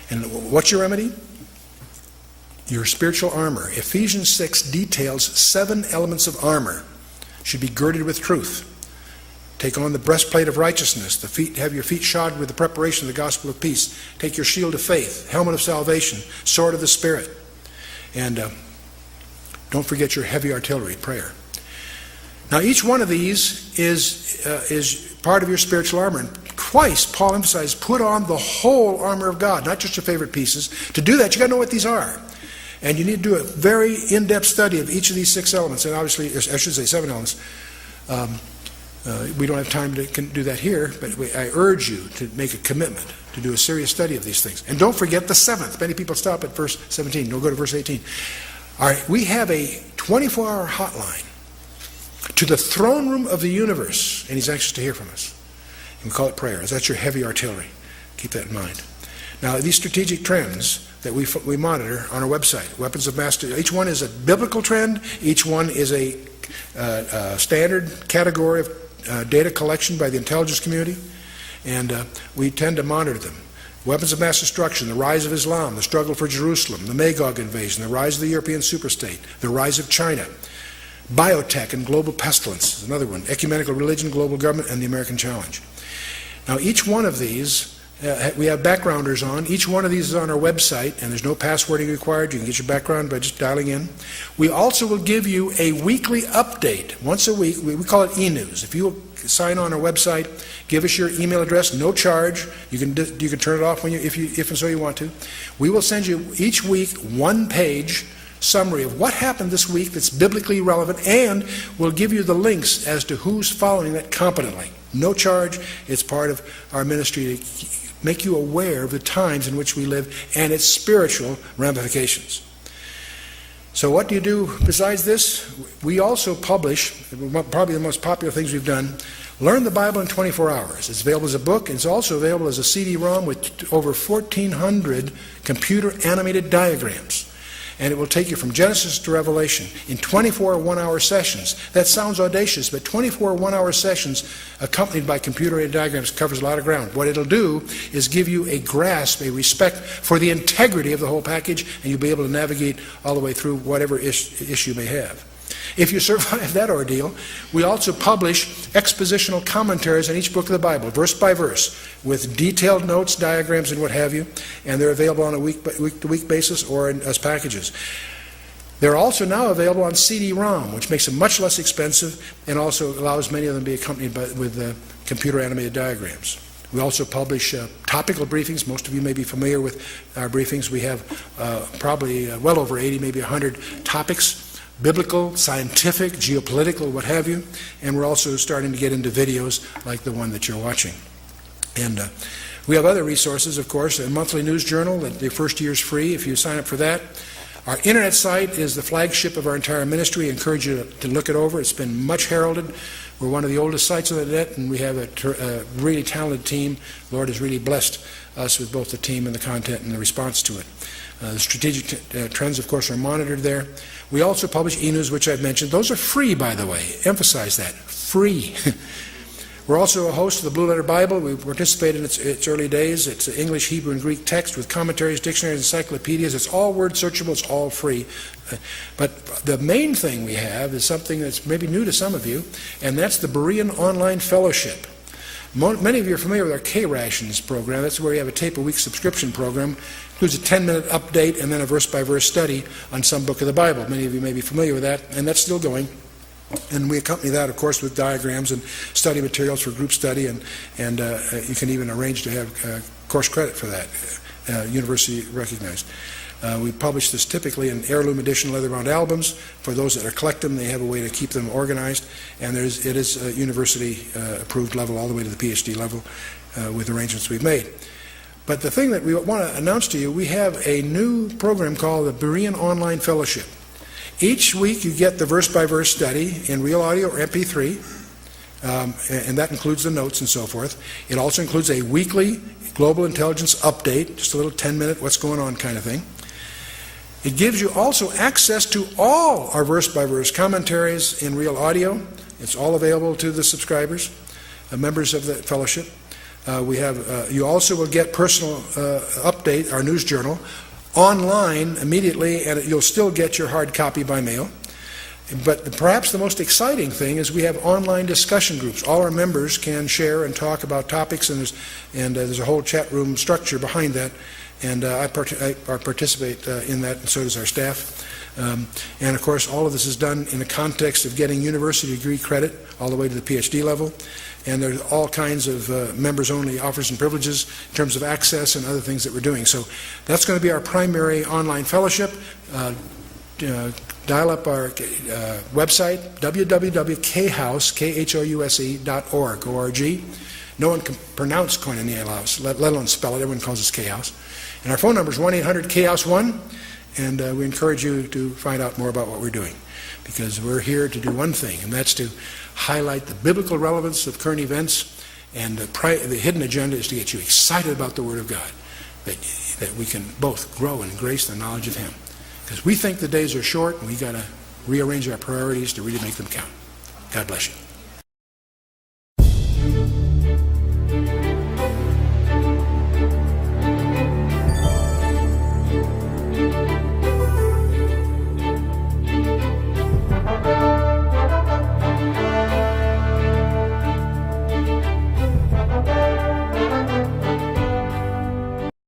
And what's your remedy? Your spiritual armor. Ephesians 6 details 7 elements of armor. Should be girded with truth. Take on the breastplate of righteousness. Have your feet shod with the preparation of the gospel of peace. Take your shield of faith, helmet of salvation, sword of the Spirit. And don't forget your heavy artillery, prayer. Now, each one of these is part of your spiritual armor. And twice, Paul emphasized, put on the whole armor of God, not just your favorite pieces. To do that, you've got to know what these are. And you need to do a very in-depth study of each of these 6 elements. And obviously, I should say 7 elements. We don't have time to do that here, but I urge you to make a commitment to do a serious study of these things. And don't forget the 7th. Many people stop at verse 17. Don't go to verse 18. All right, we have a 24-hour hotline to the throne room of the universe, and he's anxious to hear from us. And we call it prayer. That's your heavy artillery. Keep that in mind. Now, these strategic trends that we monitor on our website, Weapons of Mass Destruction, each one is a biblical trend. Each one is a standard category of data collection by the intelligence community, and we tend to monitor them. Weapons of mass destruction, the rise of Islam, the struggle for Jerusalem, the Magog invasion, the rise of the European superstate, the rise of China, biotech and global pestilence is another one, ecumenical religion, global government, and the American challenge. Now, each one of these, we have backgrounders on. Each one of these is on our website, and there's no passwording required. You can get your background by just dialing in. We also will give you a weekly update. Once a week, we call it e-news. If you will sign on our website, give us your email address, no charge. You can turn it off if and so you want to. We will send you each week 1-page summary of what happened this week that's biblically relevant, and we'll give you the links as to who's following that competently. No charge. It's part of our ministry to make you aware of the times in which we live and its spiritual ramifications. So what do you do besides this? We also publish, probably the most popular things we've done, Learn the Bible in 24 Hours. It's available as a book. It's also available as a CD-ROM with over 1,400 computer-animated diagrams. And it will take you from Genesis to Revelation in 24 one-hour sessions. That sounds audacious, but 24 one-hour sessions accompanied by computer-aided diagrams covers a lot of ground. What it'll do is give you a grasp, a respect for the integrity of the whole package, and you'll be able to navigate all the way through whatever issue you may have. If you survive that ordeal, we also publish expositional commentaries on each book of the Bible, verse by verse, with detailed notes, diagrams, and what have you, and they're available on a week-to-week basis or as packages. They're also now available on CD-ROM, which makes them much less expensive and also allows many of them to be accompanied with computer-animated diagrams. We also publish topical briefings. Most of you may be familiar with our briefings. We have probably well over 80, maybe 100 topics. Biblical, scientific, geopolitical, what have you. And we're also starting to get into videos like the one that you're watching. And we have other resources, of course, a monthly news journal that the first year is free if you sign up for that. Our internet site is the flagship of our entire ministry. I encourage you to look it over. It's been much heralded. We're one of the oldest sites on the net, and we have a really talented team. The Lord has really blessed us with both the team and the content and the response to it. The strategic trends, of course, are monitored there. We also publish e-news, which I've mentioned. Those are free, by the way. Emphasize that. Free. We're also a host of the Blue Letter Bible. We participate in its early days. It's English, Hebrew, and Greek text with commentaries, dictionaries, encyclopedias. It's all word searchable. It's all free. But the main thing we have is something that's maybe new to some of you, and that's the Berean Online Fellowship. Many of you are familiar with our K-Rations program. That's where you have a tape-a-week subscription program. It includes a 10-minute update and then a verse-by-verse study on some book of the Bible. Many of you may be familiar with that, and that's still going. And we accompany that, of course, with diagrams and study materials for group study, and you can even arrange to have course credit for that, university recognized. We publish this typically in heirloom edition leather-bound albums. For those that are collect them, they have a way to keep them organized, and it is a university approved level all the way to the PhD level with arrangements we've made. But the thing that we want to announce to you, we have a new program called the Berean Online Fellowship. Each week you get the verse-by-verse study in real audio or MP3, and that includes the notes and so forth. It also includes a weekly global intelligence update, just a little 10-minute what's going on kind of thing. It gives you also access to all our verse-by-verse commentaries in real audio. It's all available to the subscribers, members of the fellowship. You also will get personal update, our news journal, online immediately, and you'll still get your hard copy by mail. But perhaps the most exciting thing is we have online discussion groups. All our members can share and talk about topics, and there's a whole chat room structure behind that. And I participate in that, and so does our staff. And of course, all of this is done in the context of getting university degree credit all the way to the PhD level. And there's all kinds of members-only offers and privileges in terms of access and other things that we're doing. So that's going to be our primary online fellowship. Dial up our website, www.khouse.org. O-R-G. No one can pronounce Koinonia House, let alone spell it. Everyone calls us K-House. And our phone number is 1-800-KHOUSE-1, and we encourage you to find out more about what we're doing, because we're here to do one thing, and that's to highlight the biblical relevance of current events, and the hidden agenda is to get you excited about the Word of God, that we can both grow in grace and the knowledge of Him. Because we think the days are short, and we've got to rearrange our priorities to really make them count. God bless you.